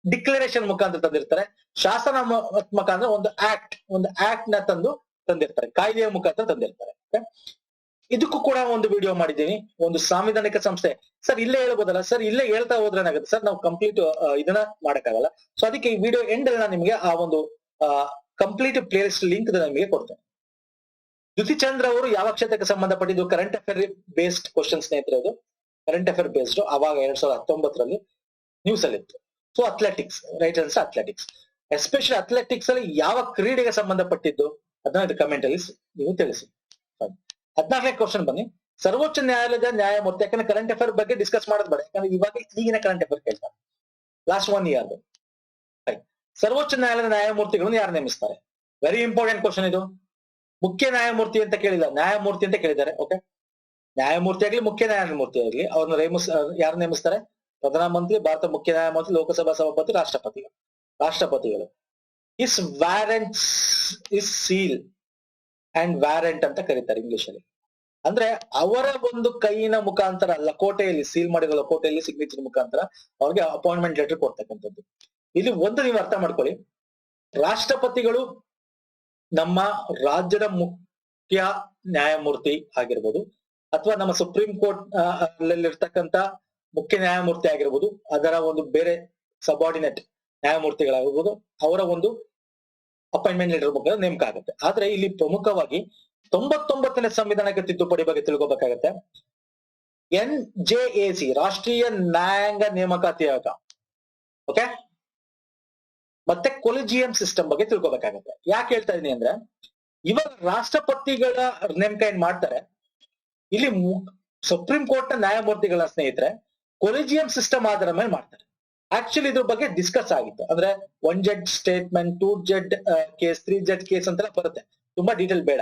ಡಿಕ್ಲರೇಷನ್ ಮುಖಾಂತರ ತಂದಿರ್ತಾರೆ. ಶಾಸನಾತ್ಮಕ ಅಂದ್ರೆ ಒಂದು ಆಕ್ಟ್ ನ ತಂದಿರ್ತಾರೆ, ಕಾಯ್ದೆಯ ಮುಖಾಂತರ ತಂದಿರ್ತಾರೆ. ಇದಕ್ಕೂ ಕೂಡ ಒಂದು ವಿಡಿಯೋ ಮಾಡಿದ್ದೀನಿ, ಒಂದು ಸಾಂವಿಧಾನಿಕ ಸಂಸ್ಥೆ. ಸರ್ ಇಲ್ಲೇ ಹೇಳ್ಬೋದಲ್ಲ ಸರ್, ಇಲ್ಲೇ ಹೇಳ್ತಾ ಹೋದ್ರೆ ಏನಾಗುತ್ತೆ ಸರ್, ನಾವು ಕಂಪ್ಲೀಟ್ ಇದನ್ನ ಮಾಡಕ್ಕಾಗಲ್ಲ. ಸೊ ಅದಕ್ಕೆ ಈ ವಿಡಿಯೋ ಎಂಡ್ ಅಲ್ಲಿ ನಾನು ನಿಮಗೆ ಆ ಒಂದು ಕಂಪ್ಲೀಟ್ ಪ್ಲೇ ಲಿಸ್ಟ್ ಲಿಂಕ್ ನಿಮಗೆ ಕೊಡ್ತೇನೆ. ದ್ಯುತಿ ಚಂದ್ರ ಅವರು ಯಾವ ಕ್ಷೇತ್ರಕ್ಕೆ ಸಂಬಂಧಪಟ್ಟಿದ್ದು? ಕರೆಂಟ್ ಅಫೇರ್ ಬೇಸ್ಡ್ ಕ್ವಶನ್ ಸ್ನೇಹಿತರೆ, ಅದು ಕರೆಂಟ್ ಅಫೇರ್ ಬೇಸ್ಡ್. ಅವಾಗ 2019 ನ್ಯೂಸ್ ಅಲ್ಲಿ ಇತ್ತು. So athletics, right answer athletics. Especially athletics ಅಲ್ಲಿ ಯಾವ ಕ್ರೀಡೆಗೆ ಸಂಬಂಧಪಟ್ಟಿದ್ದು ಅದನ್ನ ಕಮೆಂಟ್ ಅಲ್ಲಿ ನೀವು ತಿಳಿಸಿ. 14ನೇ ಕ್ವಶನ್ ಬನ್ನಿ. ಸರ್ವೋಚ್ಚ ನ್ಯಾಯಾಲಯದ ನ್ಯಾಯಮೂರ್ತಿ, ಯಾಕಂದ್ರೆ ಕರೆಂಟ್ ಅಫೇರ್ ಬಗ್ಗೆ ಡಿಸ್ಕಸ್ ಮಾಡೋದು ಬೇಡ, ಯಾಕಂದ್ರೆ ಇವಾಗ ಈಗಿನ ಕರೆಂಟ್ ಅಫೇರ್ ಕೇಳ್ತಾರೆ, ಲಾಸ್ಟ್ 1 ಇಯರ್. ಸರ್ವೋಚ್ಚ ನ್ಯಾಯಾಲಯದ ನ್ಯಾಯಮೂರ್ತಿಗಳನ್ನು ಯಾರು ನೇಮಿಸ್ತಾರೆ? ವೆರಿ ಇಂಪಾರ್ಟೆಂಟ್ ಕ್ವಶನ್ ಇದು. ಮುಖ್ಯ ನ್ಯಾಯಮೂರ್ತಿ ಅಂತ ಕೇಳಿಲ್ಲ, ನ್ಯಾಯಮೂರ್ತಿ ಅಂತ ಕೇಳಿದ್ದಾರೆ. ಓಕೆ, ನ್ಯಾಯಮೂರ್ತಿ ಆಗ್ಲಿ ಮುಖ್ಯ ನ್ಯಾಯಮೂರ್ತಿ ಆಗ್ಲಿ ಅವ್ರನ್ನ ಯಾರು ನೇಮಿಸ್ತಾರೆ? ಪ್ರಧಾನಮಂತ್ರಿ, ಭಾರತ ಮುಖ್ಯ ನ್ಯಾಯಮೂರ್ತಿ, ಲೋಕಸಭಾ ಸಭಾಪತಿ, ರಾಷ್ಟ್ರಪತಿಗಳು. Is ವ್ಯಾರೆಂಟ್ಸ್ is seal and warrant ಅಂತ ಕರೀತಾರೆ ಇಂಗ್ಲಿಷ್ ಅಲ್ಲಿ. ಅಂದ್ರೆ ಅವರ ಒಂದು ಕೈಯಿನ ಮುಖಾಂತರ ಲಕೋಟೆಯಲ್ಲಿ ಸೀಲ್ ಮಾಡಿರೋ ಲಕೋಟೆಯಲ್ಲಿ ಸಿಗ್ನೇಚರ್ ಮುಖಾಂತರ ಅವ್ರಿಗೆ ಅಪಾಯಿಂಟ್ಮೆಂಟ್ ಲೆಟರ್ ಕೊಡ್ತಕ್ಕಂಥದ್ದು. ಇಲ್ಲಿ ಒಂದು ನೀವು ಅರ್ಥ ಮಾಡ್ಕೊಳ್ಳಿ, ರಾಷ್ಟ್ರಪತಿಗಳು ನಮ್ಮ ರಾಜ್ಯದ ಮುಖ್ಯ ನ್ಯಾಯಮೂರ್ತಿ ಆಗಿರ್ಬೋದು, ಅಥವಾ ನಮ್ಮ ಸುಪ್ರೀಂ ಕೋರ್ಟ್ ಅಲ್ಲಿರ್ತಕ್ಕಂಥ ಮುಖ್ಯ ನ್ಯಾಯಮೂರ್ತಿ ಆಗಿರ್ಬೋದು, ಅದರ ಒಂದು ಬೇರೆ ಸಬಾರ್ಡಿನೇಟ್ ನ್ಯಾಯಮೂರ್ತಿಗಳಾಗಿರ್ಬೋದು, ಅವರ ಒಂದು ಅಪಾಯಿಂಟ್ಮೆಂಟ್ ಲೆಟರ್ ಮುಖಾಂತರ ನೇಮಕ ಆಗುತ್ತೆ. ಆದ್ರೆ ಇಲ್ಲಿ ಪ್ರಮುಖವಾಗಿ 99ನೇ ಸಂವಿಧಾನಕ್ಕೆ ತಿದ್ದುಪಡಿ ಬಗ್ಗೆ ತಿಳ್ಕೊಬೇಕಾಗತ್ತೆ. NJAC, ರಾಷ್ಟ್ರೀಯ ನ್ಯಾಯಾಂಗ ನೇಮಕಾತಿ ಆಯೋಗ, ಓಕೆ, ಮತ್ತೆ ಕೊಲಿಜಿಯಂ ಸಿಸ್ಟಮ್ ಬಗ್ಗೆ ತಿಳ್ಕೊಬೇಕಾಗತ್ತೆ. ಯಾಕೆ ಹೇಳ್ತಾ ಇದೀನಿ ಅಂದ್ರೆ, ಇವಾಗ ರಾಷ್ಟ್ರಪತಿಗಳ ನೇಮಕ ಏನ್ ಮಾಡ್ತಾರೆ, ಇಲ್ಲಿ ಸುಪ್ರೀಂ ಕೋರ್ಟ್ ನ ನ್ಯಾಯಮೂರ್ತಿಗಳ ಸ್ನೇಹಿತರೆ ಕೊಲಿಜಿಯಂ ಸಿಸ್ಟಮ್ ಆಧಾರ ಮೇಲೆ ಮಾಡ್ತಾರೆ. ಆಕ್ಚುಲಿ ಇದ್ರ ಬಗ್ಗೆ ಡಿಸ್ಕಸ್ ಆಗಿತ್ತು. ಅಂದ್ರೆ 1 judge statement, 2 judge case, 3 judge case ಅಂತೆಲ್ಲ ಬರುತ್ತೆ. ತುಂಬಾ ಡೀಟೇಲ್ ಬೇಡ.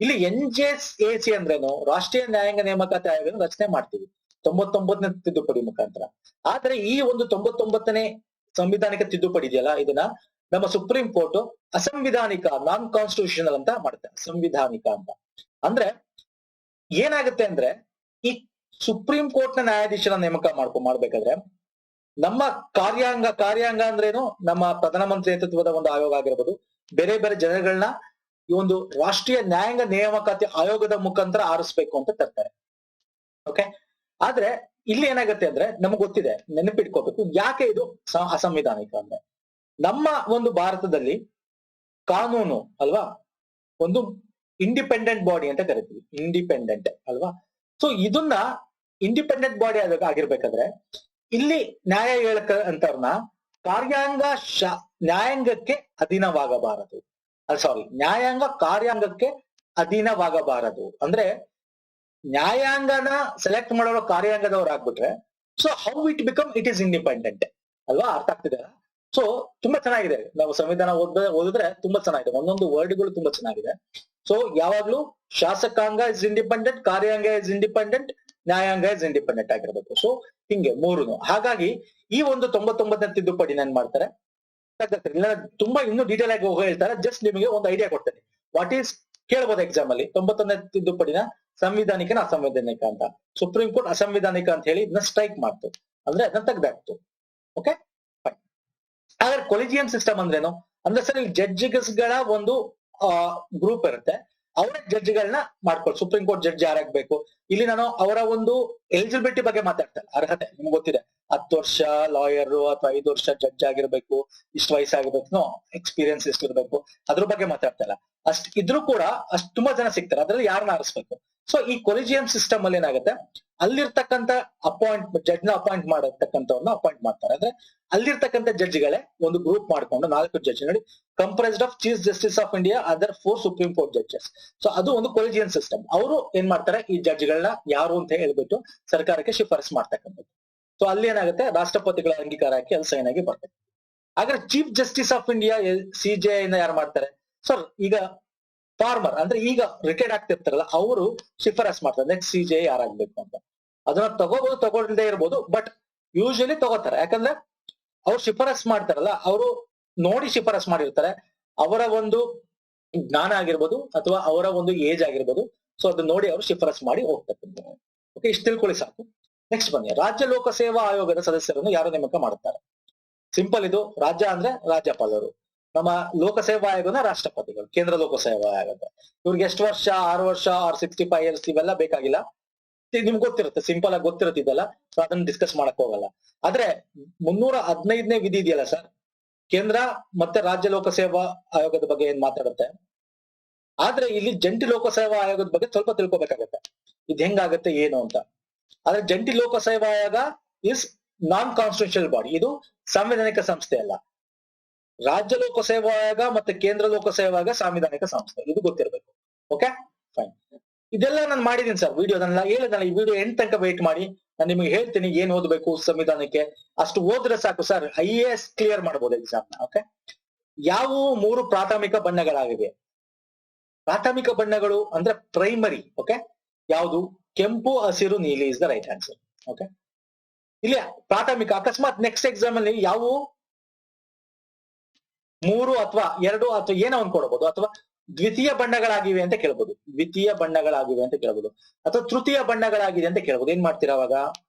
ಇಲ್ಲಿ NJAC ಅಂದ್ರೇನು? ರಾಷ್ಟ್ರೀಯ ನ್ಯಾಯಾಂಗ ನೇಮಕಾತಿ ಆಯೋಗ ರಚನೆ ಮಾಡ್ತೀವಿ 99ನೇ ತಿದ್ದುಪಡಿ ಮುಖಾಂತರ. ಆದ್ರೆ ಈ ಒಂದು 99ನೇ ಸಂವಿಧಾನಿಕ ತಿದ್ದುಪಡಿ ಇದೆಯಲ್ಲ, ಇದನ್ನ ನಮ್ಮ ಸುಪ್ರೀಂ ಕೋರ್ಟ್ ಅಸಂವಿಧಾನಿಕ, ನಾನ್ ಕಾನ್ಸ್ಟಿಟ್ಯೂಷನಲ್ ಅಂತ ಮಾಡುತ್ತೆ. ಅಸಂವಿಧಾನಿಕ ಅಂತ ಅಂದ್ರೆ ಏನಾಗುತ್ತೆ ಅಂದ್ರೆ, ಈ ಸುಪ್ರೀಂ ಕೋರ್ಟ್ ನ ನ್ಯಾಯಾಧೀಶರ ನೇಮಕ ಮಾಡ್ಬೇಕಾದ್ರೆ ನಮ್ಮ ಕಾರ್ಯಾಂಗ ಅಂದ್ರೇನು? ನಮ್ಮ ಪ್ರಧಾನಮಂತ್ರಿ ನೇತೃತ್ವದ ಒಂದು ಆಯೋಗ ಆಗಿರ್ಬೋದು, ಬೇರೆ ಬೇರೆ ಜನಗಳನ್ನ ಈ ಒಂದು ರಾಷ್ಟ್ರೀಯ ನ್ಯಾಯಾಂಗ ನೇಮಕಾತಿ ಆಯೋಗದ ಮುಖಾಂತರ ಆರಿಸ್ಬೇಕು ಅಂತ ತರ್ತಾರೆ. ಓಕೆ, ಆದ್ರೆ ಇಲ್ಲಿ ಏನಾಗುತ್ತೆ ಅಂದ್ರೆ, ನಮಗ್ ಗೊತ್ತಿದೆ, ನೆನಪಿಟ್ಕೋಬೇಕು ಯಾಕೆ ಇದು ಅಸಂವಿಧಾನಿಕ ಅಂದ್ರೆ, ನಮ್ಮ ಒಂದು ಭಾರತದಲ್ಲಿ ಕಾನೂನು ಅಲ್ವಾ ಒಂದು ಇಂಡಿಪೆಂಡೆಂಟ್ ಬಾಡಿ ಅಂತ ಕರಿತೀವಿ, ಇಂಡಿಪೆಂಡೆಂಟ್ ಅಲ್ವಾ. ಸೊ ಇದನ್ನ ಇಂಡಿಪೆಂಡೆಂಟ್ ಬಾಡಿ ಆಗಿರ್ಬೇಕಾದ್ರೆ ಇಲ್ಲಿ ನ್ಯಾಯ ಅಂತವ್ರನ್ನ ನ್ಯಾಯಾಂಗಕ್ಕೆ ಅಧೀನವಾಗಬಾರದು. ನ್ಯಾಯಾಂಗ ಕಾರ್ಯಾಂಗಕ್ಕೆ ಅಧೀನವಾಗಬಾರದು ಅಂದ್ರೆ, ನ್ಯಾಯಾಂಗನ ಸೆಲೆಕ್ಟ್ ಮಾಡೋ ಕಾರ್ಯಾಂಗದವ್ರು ಆಗ್ಬಿಟ್ರೆ, so how it is independent ಅಲ್ವಾ. ಅರ್ಥ ಆಗ್ತಿದೆ? ಸೊ ತುಂಬಾ ಚೆನ್ನಾಗಿದೆ, ನಾವು ಸಂವಿಧಾನ ಓದಿದ್ರೆ ತುಂಬಾ ಚೆನ್ನಾಗಿದೆ, ಒಂದೊಂದು ವರ್ಡ್ಗಳು ತುಂಬಾ ಚೆನ್ನಾಗಿದೆ. ಸೊ ಯಾವಾಗ್ಲೂ ಶಾಸಕಾಂಗ ಇಸ್ ಇಂಡಿಪೆಂಡೆಂಟ್, ಕಾರ್ಯಾಂಗ ಇಸ್ ಇಂಡಿಪೆಂಡೆಂಟ್, ನ್ಯಾಯಾಂಗ ಇಸ್ ಇಂಡಿಪೆಂಡೆಂಟ್ ಆಗಿರ್ಬೇಕು. ಸೊ ಹಿಂಗೆ ಮೂರುನು. ಹಾಗಾಗಿ ಈ ಒಂದು 99ನೇ ತಿದ್ದುಪಡಿ ಏನ್ ಮಾಡ್ತಾರೆ, ತುಂಬಾ ಇನ್ನೂ ಡೀಟೇಲ್ ಆಗಿ ಹೇಳ್ತಾರೆ. ಜಸ್ಟ್ ನಿಮಗೆ ಒಂದು ಐಡಿಯಾ ಕೊಡ್ತೇನೆ. ವಾಟ್ ಈಸ್ ಕೇಳ್ಬೋದು ಎಕ್ಸಾಮ್ ಅಲ್ಲಿ, 99ನೇ ತಿದ್ದುಪಡಿನ ಸಂವಿಧಾನಿಕನ ಅಸಂವಿಧಾನಿಕ ಅಂತ. ಸುಪ್ರೀಂ ಕೋರ್ಟ್ ಅಸಂವಿಧಾನಿಕ ಅಂತ ಹೇಳಿ ಇದನ್ನ ಸ್ಟ್ರೈಕ್ ಮಾಡ್ತು, ಅಂದ್ರೆ ಅದನ್ನ ತೆಗ್ದಾಕ್ತು. Okay, fine. ಹಾಗಾದ್ರೆ ಕೊಲಿಜಿಯಂ ಸಿಸ್ಟಮ್ ಅಂದ್ರೇನು ಅಂದ್ರೆ, ಸರ್ ಇಲ್ಲಿ ಜಡ್ಜ್ಗಳ ಒಂದು ಗ್ರೂಪ್ ಇರುತ್ತೆ, ಅವರ ಜಡ್ಜ್ಗಳನ್ನ ಮಾಡ್ಕೊಳ್ಳಿ. ಸುಪ್ರೀಂ ಕೋರ್ಟ್ ಜಡ್ಜ್ ಯಾರಾಗ್ಬೇಕು, ಇಲ್ಲಿ ನಾನು ಅವರ ಒಂದು ಎಲಿಜಿಬಿಲಿಟಿ ಬಗ್ಗೆ ಮಾತಾಡ್ತೇನೆ. ಅರ್ಹತೆ ನಿಮ್ಗೆ ಗೊತ್ತಿದೆ, 10 ವರ್ಷ ಲಾಯರ್ ಅಥವಾ 5 ವರ್ಷ ಜಡ್ಜ್ ಆಗಿರ್ಬೇಕು, ಇಷ್ಟು ವಯಸ್ಸಾಗಿರ್ಬೇಕು, ನೋ ಎಕ್ಸ್ಪೀರಿಯನ್ಸ್ ಎಷ್ಟಿರ್ಬೇಕು, ಅದ್ರ ಬಗ್ಗೆ ಮಾತಾಡ್ತಾ ಇಲ್ಲ. ಇದ್ರೂ ಕೂಡ ತುಂಬಾ ಜನ ಸಿಗ್ತಾರೆ. ಅದ್ರಲ್ಲಿ ಯಾರನ್ನ ಆರಿಸ್ಬೇಕು? ಸೊ ಈ ಕೊಲಿಜಿಯಂ ಸಿಸ್ಟಮ್ ಅಲ್ಲಿ ಏನಾಗುತ್ತೆ, ಅಲ್ಲಿರ್ತಕ್ಕಂಥ ಜಡ್ಜ್ ನ ಅಪಾಯಿಂಟ್ ಮಾಡತಕ್ಕಂಥವ್ರನ್ನ ಅಪಾಯಿಂಟ್ ಮಾಡ್ತಾರೆ. ಅಂದ್ರೆ ಅಲ್ಲಿರ್ತಕ್ಕಂಥ ಜಡ್ಜ್ಗಳೇ ಒಂದು ಗ್ರೂಪ್ ಮಾಡ್ಕೊಂಡು 4 ಜಡ್ಜ್ ನೋಡಿ, comprised of chief justice of India other 4 supreme court judges. So ಅದು ಒಂದು ಕೊಲಿಜಿಯನ್ ಸಿಸ್ಟಮ್. ಅವರು ಏನ್ ಮಾಡ್ತಾರೆ, ಈ ಜಡ್ಜ್ಗಳನ್ನ ಯಾರು ಅಂತ ಹೇಳ್ಬಿಟ್ಟು ಸರ್ಕಾರಕ್ಕೆ ಶಿಫಾರಸ್ ಮಾಡ್ತಕ್ಕಂಥದ್ದು. ಸೊ ಅಲ್ಲಿ ಏನಾಗುತ್ತೆ, ರಾಷ್ಟ್ರಪತಿಗಳ ಅಂಗೀಕಾರ ಹಾಕಿ ಅಲ್ಲಿ ಸೈನ್ ಆಗಿ ಬರ್ತದೆ. ಹಾಗಾದ್ರೆ chief justice of India CJI ನ ಯಾರು ಮಾಡ್ತಾರೆ ಸರ್? ಈಗ ಫಾರ್ಮರ್ ಅಂದ್ರೆ ಈಗ ರಿಟೈರ್ಡ್ ಆಗ್ತಿರ್ತಾರಲ್ಲ, ಅವರು ಶಿಫಾರಸ್ ಮಾಡ್ತಾರೆ ನೆಕ್ಸ್ಟ್ CJI ಯಾರಾಗ್ಬೇಕು ಅಂತ. ಅದನ್ನ ತಗೋಬಹುದು, ತಗೊಳ್ದೇ ಇರ್ಬೋದು, ಬಟ್ ಯೂಶಲಿ ತಗೋತಾರೆ. ಯಾಕಂದ್ರೆ ಅವ್ರು ಶಿಫಾರಸ್ ಮಾಡ್ತಾರಲ್ಲ, ಅವರು ನೋಡಿ ಶಿಫಾರಸ್ ಮಾಡಿರ್ತಾರೆ. ಅವರ ಒಂದು ಜ್ಞಾನ ಆಗಿರ್ಬೋದು ಅಥವಾ ಅವರ ಒಂದು ಏಜ್ ಆಗಿರ್ಬೋದು, ಸೊ ಅದನ್ನ ನೋಡಿ ಅವರು ಶಿಫಾರಸ್ ಮಾಡಿ ಹೋಗ್ತಕ್ಕಂಥ. ಓಕೆ, ಇಷ್ಟು ತಿಳ್ಕೊಳ್ಳಿ ಸಾಕು. ನೆಕ್ಸ್ಟ್ ಬನ್ನಿ, ರಾಜ್ಯ ಲೋಕಸೇವಾ ಆಯೋಗದ ಸದಸ್ಯರನ್ನು ಯಾರು ನೇಮಕ ಮಾಡುತ್ತಾರೆ? ಸಿಂಪಲ್ ಇದು. ರಾಜ್ಯ ಅಂದ್ರೆ ರಾಜ್ಯಪಾಲರು, ನಮ್ಮ ಲೋಕಸೇವಾ ಆಯೋಗನ ರಾಷ್ಟ್ರಪತಿಗಳು, ಕೇಂದ್ರ ಲೋಕಸೇವಾ ಆಯೋಗ. ಇವ್ರಿಗೆ ಎಷ್ಟು ವರ್ಷ, 6 ವರ್ಷ ಆರ್ 65 years ಇವೆಲ್ಲ ಬೇಕಾಗಿಲ್ಲ, ನಿಮ್ಗೆ ಗೊತ್ತಿರುತ್ತೆ, ಸಿಂಪಲ್ ಆಗಿ ಗೊತ್ತಿರುತ್ತೆ ಇದೆಲ್ಲ. ಸೊ ಅದನ್ನ ಡಿಸ್ಕಸ್ ಮಾಡಕ್ ಹೋಗಲ್ಲ. ಆದ್ರೆ 315ನೇ ವಿಧಿ ಇದೆಯಲ್ಲ ಸರ್, ಕೇಂದ್ರ ಮತ್ತೆ ರಾಜ್ಯ ಲೋಕಸೇವಾ ಆಯೋಗದ ಬಗ್ಗೆ ಏನ್ ಮಾತಾಡುತ್ತೆ. ಆದ್ರೆ ಇಲ್ಲಿ ಜಂಟಿ ಲೋಕಸೇವಾ ಆಯೋಗದ ಬಗ್ಗೆ ಸ್ವಲ್ಪ ತಿಳ್ಕೊಬೇಕಾಗತ್ತೆ, ಇದು ಹೆಂಗಾಗತ್ತೆ ಏನು ಅಂತ. ಆದ್ರೆ ಜಂಟಿ ಲೋಕಸೇವಾ ಆಯೋಗ ಇಸ್ ನಾನ್ ಕಾನ್ಸ್ಟಿಟ್ಯೂಷನಲ್ ಬಾಡಿ, ಇದು ಸಾಂವಿಧಾನಿಕ ಸಂಸ್ಥೆ ಅಲ್ಲ. ರಾಜ್ಯ ಲೋಕಸೇವಾ ಆಯೋಗ ಮತ್ತೆ ಕೇಂದ್ರ ಲೋಕಸೇವಾ ಆಯೋಗ ಸಾಂವಿಧಾನಿಕ ಸಂಸ್ಥೆ, ಇದು ಗೊತ್ತಿರಬೇಕು. Okay fine. ಇದೆಲ್ಲ ನಾನು ಮಾಡಿದೀನಿ ಸರ್ ವಿಡಿಯೋ, ನನ್ನ ಹೇಳಿದ್ನಲ್ಲ, ಈ ವಿಡಿಯೋ ಎಂಡ್ ತನಕ ವೇಟ್ ಮಾಡಿ, ನಾನು ನಿಮಗೆ ಹೇಳ್ತೀನಿ ಏನ್ ಓದಬೇಕು ಸಂವಿಧಾನಕ್ಕೆ. ಅಷ್ಟು ಓದ್ರೆ ಸಾಕು ಸರ್, IAS ಕ್ಲಿಯರ್ ಮಾಡಬಹುದು ಎಕ್ಸಾಮ್ ನ. ಓಕೆ, ಯಾವ 3 ಪ್ರಾಥಮಿಕ ಬಣ್ಣಗಳಾಗಿವೆ? ಪ್ರಾಥಮಿಕ ಬಣ್ಣಗಳು ಅಂದ್ರೆ ಪ್ರೈಮರಿ. ಓಕೆ, ಯಾವುದು? ಕೆಂಪು, ಹಸಿರು, ನೀಲಿ is the right answer. Okay, ಇಲ್ಲಿ ಪ್ರಾಥಮಿಕ. ಅಕಸ್ಮಾತ್ ನೆಕ್ಸ್ಟ್ ಎಕ್ಸಾಮ್ ಅಲ್ಲಿ ಯಾವ 3 ಅಥವಾ 2 ಅಥವಾ ಏನೋ ಒಂದು ಕೊಡಬಹುದು, ಅಥವಾ ದ್ವಿತೀಯ ಬಣ್ಣಗಳಾಗಿವೆ ಅಂತ ಕೇಳ್ಬೋದು, ದ್ವಿತೀಯ ಬಣ್ಣಗಳಾಗಿವೆ ಅಂತ ಕೇಳ್ಬೋದು, ಅಥವಾ ತೃತೀಯ ಬಣ್ಣಗಳಾಗಿದೆ ಅಂತ ಕೇಳ್ಬೋದು. ಏನ್ ಮಾಡ್ತೀರಾ ಅವಾಗ?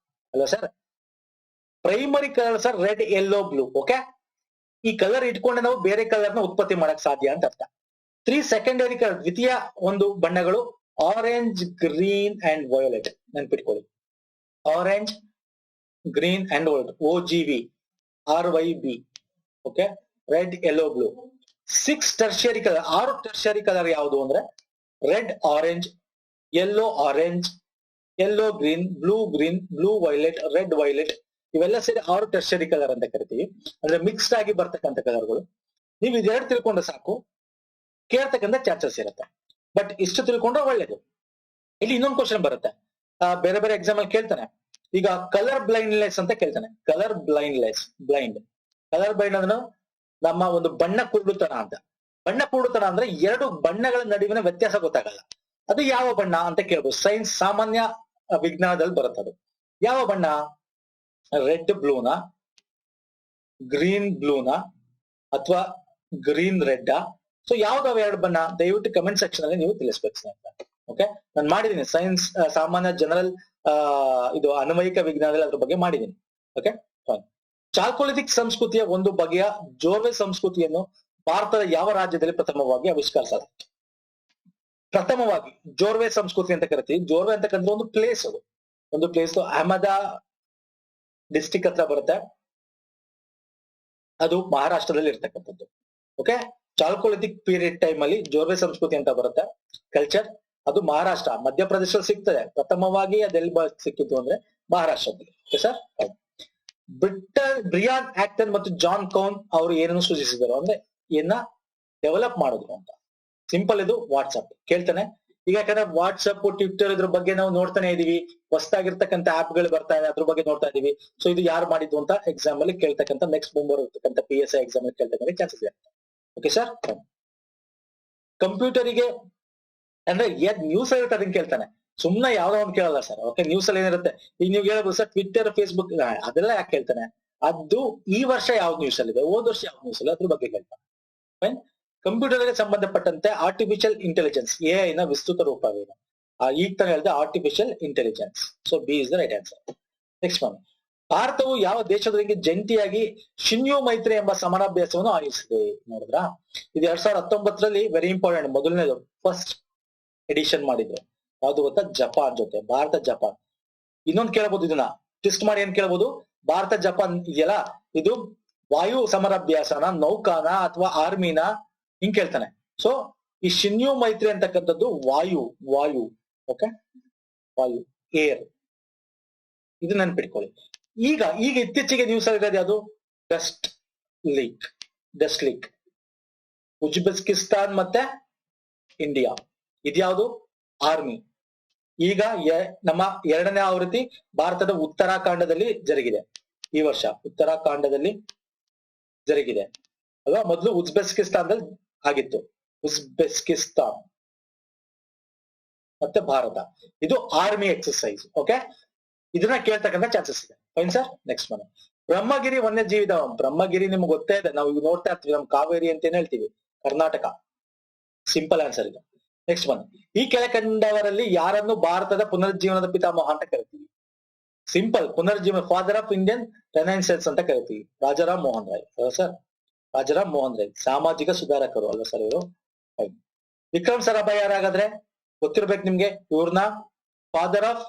ಅಲ್ವಾ sir, primary colour sir red, yellow, blue. Okay, ಈ ಕಲರ್ ಇಟ್ಕೊಂಡೆ ನಾವು ಬೇರೆ ಕಲರ್ ನ ಉತ್ಪತ್ತಿ ಮಾಡಕ್ ಸಾಧ್ಯ ಅಂತ ಅರ್ಥ. 3 ಸೆಕೆಂಡರಿ ಕಲರ್, ದ್ವಿತೀಯ ಒಂದು ಬಣ್ಣಗಳು ಆರೆಂಜ್, ಗ್ರೀನ್ ಅಂಡ್ ವಯೋಲೆಟ್. ನೆನ್ಪಿಟ್ಕೊಳ್ಳಿ, orange, green and violet, OGV, RYB. Okay, red, yellow, blue. 6 tertiary colour, 6 tertiary colour ಯಾವುದು ಅಂದ್ರೆ red, orange, yellow, orange, yellow, green, blue violet, red violet. ಇವೆಲ್ಲ ಸೇರಿ 6 ಟರ್ಷಿಯರಿ ಕಲರ್ ಅಂತ ಕರಿತೀವಿ. ಅಂದ್ರೆ ಮಿಕ್ಸ್ಡ್ ಆಗಿ ಬರ್ತಕ್ಕಂಥ ಕಲರ್ಗಳು. ನೀವು ಇದೆರಡು ತಿಳ್ಕೊಂಡ್ರೆ ಸಾಕು, ಕೇಳ್ತಕ್ಕಂಥ ಚಾನ್ಸಸ್ ಇರುತ್ತೆ. ಬಟ್ ಇಷ್ಟು ತಿಳ್ಕೊಂಡ್ರೆ ಒಳ್ಳೇದು. ಇಲ್ಲಿ ಇನ್ನೊಂದು ಕ್ವಶನ್ ಬರುತ್ತೆ, ಬೇರೆ ಬೇರೆ ಎಕ್ಸಾಮ್ ಅಲ್ಲಿ ಕೇಳ್ತಾನೆ. ಈಗ ಕಲರ್ ಬ್ಲೈಂಡ್ನೆಸ್ ಅಂತ ಕೇಳ್ತಾನೆ. ಕಲರ್ ಬ್ಲೈಂಡ್ನೆಸ್, ಕಲರ್ ಬ್ಲೈಂಡ್ ಅಂದ್ರೆ ನಮ್ಮ ಒಂದು ಬಣ್ಣ ಕುರುಡುತನ ಅಂತ. ಬಣ್ಣ ಕುರುಡುತನ ಅಂದ್ರೆ 2 ಬಣ್ಣಗಳ ನಡುವಿನ ವ್ಯತ್ಯಾಸ ಗೊತ್ತಾಗಲ್ಲ, ಅದು ಯಾವ ಬಣ್ಣ ಅಂತ ಕೇಳ್ಬೋದು. ಸೈನ್ಸ್, ಸಾಮಾನ್ಯ ವಿಜ್ಞಾನದಲ್ಲಿ ಬರುತ್ತೆ. ಅದು ಯಾವ ಬಣ್ಣ? ರೆಡ್ ಬ್ಲೂನ, ಗ್ರೀನ್ ಬ್ಲೂನ, ಅಥವಾ ಗ್ರೀನ್ ರೆಡ್? ಸೊ ಯಾವ್ದಾವ 2 ಬಣ್ಣ? ದಯವಿಟ್ಟು ಕಮೆಂಟ್ ಸೆಕ್ಷನ್ ಅಲ್ಲಿ ನೀವು ತಿಳಿಸ್ಬೇಕು ಸ್ನೇಹಿತರೆ. ಓಕೆ, ನಾನು ಮಾಡಿದ್ದೀನಿ ಸೈನ್ಸ್, ಸಾಮಾನ್ಯ ಜನರಲ್, ಇದು ಅನ್ವಯಿಕ ವಿಜ್ಞಾನದಲ್ಲಿ ಅದ್ರ ಬಗ್ಗೆ ಮಾಡಿದ್ದೀನಿ. Okay fine. ಚಾಲ್ಕೋಲಿಥಿಕ್ ಸಂಸ್ಕೃತಿಯ ಒಂದು ಬಗೆಯ ಜೋರ್ವೆ ಸಂಸ್ಕೃತಿಯನ್ನು ಭಾರತದ ಯಾವ ರಾಜ್ಯದಲ್ಲಿ ಪ್ರಥಮವಾಗಿ ಆವಿಷ್ಕರಿಸಲಾಯಿತು? ಪ್ರಥಮವಾಗಿ ಜೋರ್ವೆ ಸಂಸ್ಕೃತಿ ಅಂತ ಕರಿತೀವಿ. ಜೋರ್ವೆ ಅಂತಕ್ಕಂಥ ಒಂದು ಪ್ಲೇಸ್, ಅದು ಒಂದು ಪ್ಲೇಸ್ ಅಹಮದ ಡಿಸ್ಟಿಕ್ ಹತ್ರ ಬರುತ್ತೆ, ಅದು ಮಹಾರಾಷ್ಟ್ರದಲ್ಲಿ ಇರ್ತಕ್ಕಂಥದ್ದು. ಓಕೆ, ಚಾಲ್ಕೋಲಿಥಿಕ್ ಪೀರಿಯಡ್ ಟೈಮ್ ಅಲ್ಲಿ ಜೋರ್ವೆ ಸಂಸ್ಕೃತಿ ಅಂತ ಬರುತ್ತೆ ಕಲ್ಚರ್, ಅದು ಮಹಾರಾಷ್ಟ್ರ, ಮಧ್ಯಪ್ರದೇಶದಲ್ಲಿ ಸಿಗ್ತದೆ. ಪ್ರಥಮವಾಗಿ ಅದೆಲ್ಲಿ ಸಿಕ್ಕಿತ್ತು ಅಂದ್ರೆ ಮಹಾರಾಷ್ಟ್ರದಲ್ಲಿ. Okay sir. ಬ್ರಿಯಾನ್ ಆಕ್ಟನ್ ಮತ್ತು ಜಾನ್ ಕೌನ್ ಅವರು ಏನನ್ನು ಸೂಚಿಸಿದರು ಅಂದ್ರೆ ಏನ ಡೆವಲಪ್ ಮಾಡಿದ್ರು ಅಂತ. ಸಿಂಪಲ್, ಇದು ವಾಟ್ಸ್ಆಪ್ ಕೇಳ್ತಾನೆ. ಈಗ ಯಾಕಂದ್ರೆ ವಾಟ್ಸ್ಆಪ್, ಟ್ವಿಟರ್ ಇದ್ರ ಬಗ್ಗೆ ನಾವು ನೋಡ್ತಾನೆ ಇದೀವಿ, ಹೊಸದಾಗಿರ್ತಕ್ಕಂಥ ಆಪ್ ಗಳು ಬರ್ತಾ ಇದೆ, ಅದ್ರ ಬಗ್ಗೆ ನೋಡ್ತಾ ಇದೀವಿ. ಸೊ ಇದು ಯಾರು ಮಾಡಿದ್ದು ಅಂತ ಎಕ್ಸಾಮ್ ಅಲ್ಲಿ ಕೇಳ್ತಕ್ಕಂಥ, ನೆಕ್ಸ್ಟ್ ಮುಂಬರ್ತಕ್ಕಂಥ PSI ಎಕ್ಸಾಮ್ ಅಲ್ಲಿ ಕೇಳ್ತಕ್ಕಂಥ ಚಾನ್ಸಸ್ ಇದೆ. Okay sir. ಕಂಪ್ಯೂಟರಿಗೆ ಅಂದ್ರೆ ನ್ಯೂಸ್ ಇರುತ್ತೆ ಅದನ್ನ ಕೇಳ್ತಾನೆ, ಸುಮ್ನೆ ಯಾವ್ದೋ ಒಂದು ಕೇಳಲ್ಲ ಸರ್. ಓಕೆ, ನ್ಯೂಸ್ ಅಲ್ಲಿ ಏನಿರುತ್ತೆ, ಈಗ ನೀವು ಹೇಳ್ಬೋದು ಸರ್ ಟ್ವಿಟರ್, ಫೇಸ್ಬುಕ್, ಅದೆಲ್ಲ ಯಾಕೆ ಕೇಳ್ತಾನೆ? ಅದು ಈ ವರ್ಷ ಯಾವ್ದು ನ್ಯೂಸ್ ಅಲ್ಲಿ ಇದೆ, ಹೋದ ವರ್ಷ ಯಾವ್ದು ನ್ಯೂಸ್ ಅಲ್ಲಿ, ಅದ್ರ ಬಗ್ಗೆ ಕೇಳ್ತಾನೆ. ಫೈನ್. ಕಂಪ್ಯೂಟರ್ಗೆ ಸಂಬಂಧಪಟ್ಟಂತೆ ಆರ್ಟಿಫಿಷಿಯಲ್ ಇಂಟೆಲಿಜೆನ್ಸ್, AI ನ ವಿಸ್ತೃತ ರೂಪವೇನು? ಈಗ ತಾನೇ ಹೇಳಿದೆ artificial intelligence. So B is the right answer. Next one, ಭಾರತವು ಯಾವ ದೇಶದೊಂದಿಗೆ ಜಂಟಿಯಾಗಿ ಶಿನ್ಯೋ ಮೈತ್ರಿ ಎಂಬ ಸಮರಾಭ್ಯಾಸವನ್ನು ಆಯೋಜಿಸಿದೆ? ನೋಡಿದ್ರಾ, ಇದು 2019ರಲ್ಲಿ ವೆರಿ ಇಂಪಾರ್ಟೆಂಟ್, ಮೊದಲನೇದು ಫಸ್ಟ್ ಎಡಿಷನ್ ಮಾಡಿದ್ರು. ಯಾವ್ದು ಗೊತ್ತಾ? ಜಪಾನ್ ಜೊತೆ, ಭಾರತ ಜಪಾನ್. ಇನ್ನೊಂದು ಕೇಳಬಹುದು, ಇದನ್ನ ಟ್ವಿಸ್ಟ್ ಮಾಡಿ ಏನ್ ಕೇಳಬಹುದು, ಭಾರತ ಜಪಾನ್ ಇದೆಯಲ್ಲ, ಇದು ವಾಯು ಸಮರಾಭ್ಯಾಸನ, ನೌಕಾನ ಅಥವಾ ಆರ್ಮಿನ, ಹಿಂಗ್ ಕೇಳ್ತಾನೆ. ಸೊ ಈ ಶಿನ್ಯೋ ಮೈತ್ರಿ ಅಂತಕ್ಕಂಥದ್ದು ವಾಯು ಓಕೆ, ವಾಯು, ಏರ್, ಇದು ನೆನ್ಪಿಟ್ಕೊಳ್ಳಿ. ಈಗ ಇತ್ತೀಚೆಗೆ ನ್ಯೂಸ್ ಆಗಿರೋದು ಯಾವುದು? Dust leak. ಉಜ್ಬೆಕಿಸ್ತಾನ್ ಮತ್ತೆ ಇಂಡಿಯಾ, ಇದ್ಯಾವುದು? ಆರ್ಮಿ. ಈಗ ನಮ್ಮ 2ನೇ ಆವೃತ್ತಿ ಭಾರತದ ಉತ್ತರಾಖಂಡದಲ್ಲಿ ಜರುಗಿದೆ. ಈ ವರ್ಷ ಉತ್ತರಾಖಂಡದಲ್ಲಿ ಜರುಗಿದೆ ಅಲ್ವಾ? ಮೊದಲು ಉಜ್ಬೆಕಿಸ್ತಾನದಲ್ಲಿ ಆಗಿತ್ತು. ಉಜ್ಬೆಕಿಸ್ತಾನ್ ಮತ್ತೆ ಭಾರತ, ಇದು ಆರ್ಮಿ ಎಕ್ಸರ್ಸೈಸ್. ಓಕೆ, ಇದನ್ನ ಕೇಳ್ತಕ್ಕಂಥ ಚಾನ್ಸಸ್ ಇದೆ. Fine sir. ನೆಕ್ಸ್ಟ್ ಮನೆ ಬ್ರಹ್ಮಗಿರಿ ವನ್ಯಜೀವಿ ಧಾಮ. ಬ್ರಹ್ಮಗಿರಿ ನಿಮ್ಗೆ ಗೊತ್ತೇ ಇದೆ, ನಾವು ಈಗ ನೋಡ್ತಾ ಇರ್ತೀವಿ, ನಮ್ ಕಾವೇರಿ ಅಂತ ಏನ್ ಹೇಳ್ತೀವಿ, ಕರ್ನಾಟಕ. ಸಿಂಪಲ್ ಆನ್ಸರ್ ಇದು. ನೆಕ್ಸ್ಟ್ ಒನ್, ಈ ಕೆಳಕಂಡವರಲ್ಲಿ ಯಾರನ್ನು ಭಾರತದ ಪುನರುಜ್ಜೀವನದ ಪಿತಾಮಹ ಅಂತ ಕರಿತೀವಿ? ಸಿಂಪಲ್, ಪುನರುಜ್ಜೀವನ, ಫಾದರ್ ಆಫ್ ಇಂಡಿಯನ್ ರೆನೈನ್ಸೆನ್ಸ್ ಅಂತ ಕರಿತೀವಿ. ರಾಜಾರಾಮ್ ಮೋಹನ್ ರಾಯ್ ಅಲ್ವಾ ಸರ್? ರಾಜಾರಾಮ್ ಮೋಹನ್ ರಾಯ್ ಸಾಮಾಜಿಕ ಸುಧಾರಕರು ಅಲ್ವಾ ಸರ್ ಇವರು? ವಿಕ್ರಮ್ ಸಾರಾಭಾಯ್ ಯಾರಾಗಾದ್ರೆ ಗೊತ್ತಿರ್ಬೇಕು ನಿಮ್ಗೆ. ಇವ್ರನ್ನ ಫಾದರ್ ಆಫ್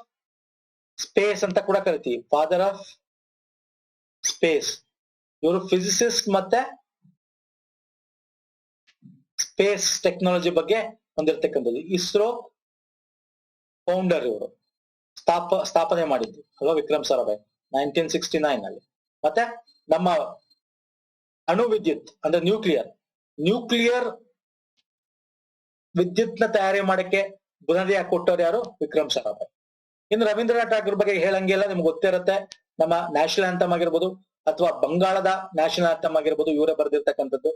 ಸ್ಪೇಸ್ ಅಂತ ಕೂಡ ಕರಿತೀವಿ. Father of space. ಇವರು ಫಿಸಿಸಿಸ್ಟ್ ಮತ್ತೆ ಸ್ಪೇಸ್ ಟೆಕ್ನಾಲಜಿ ಬಗ್ಗೆ ಹೊಂದಿರತಕ್ಕಂಥದ್ದು. ಇಸ್ರೋ ಫೌಂಡರ್ ಇವರು, ಸ್ಥಾಪನೆ ಮಾಡಿದ್ದು ಅಲ್ವಾ ವಿಕ್ರಮ್ ಸಾರಾಭಾಯ್ 1969 ಅಲ್ಲಿ. ಮತ್ತೆ ನಮ್ಮ ಅಣು ವಿದ್ಯುತ್ ಅಂದ್ರೆ ನ್ಯೂಕ್ಲಿಯರ್ ವಿದ್ಯುತ್ ನ ತಯಾರಿ ಮಾಡಕ್ಕೆ ಬುನಾದಿ ಕೊಟ್ಟವ್ರು ಯಾರು? ವಿಕ್ರಮ್ ಸಾರಾಭಾಯ್. ಇನ್ನು ರವೀಂದ್ರನಾಥ್ ಠಾಗೂರ್ ಬಗ್ಗೆ ಹೇಳಂಗಿಲ್ಲ, ನಿಮ್ಗೆ ಗೊತ್ತೇ ಇರುತ್ತೆ. ನಮ್ಮ ನ್ಯಾಷನಲ್ ಆಂಥಮ್ ಆಗಿರ್ಬೋದು ಅಥವಾ ಬಂಗಾಳದ ನ್ಯಾಷನಲ್ ಆಂಥಮ್ ಆಗಿರ್ಬೋದು ಇವರೇ ಬರೆದಿರ್ತಕ್ಕಂಥದ್ದು.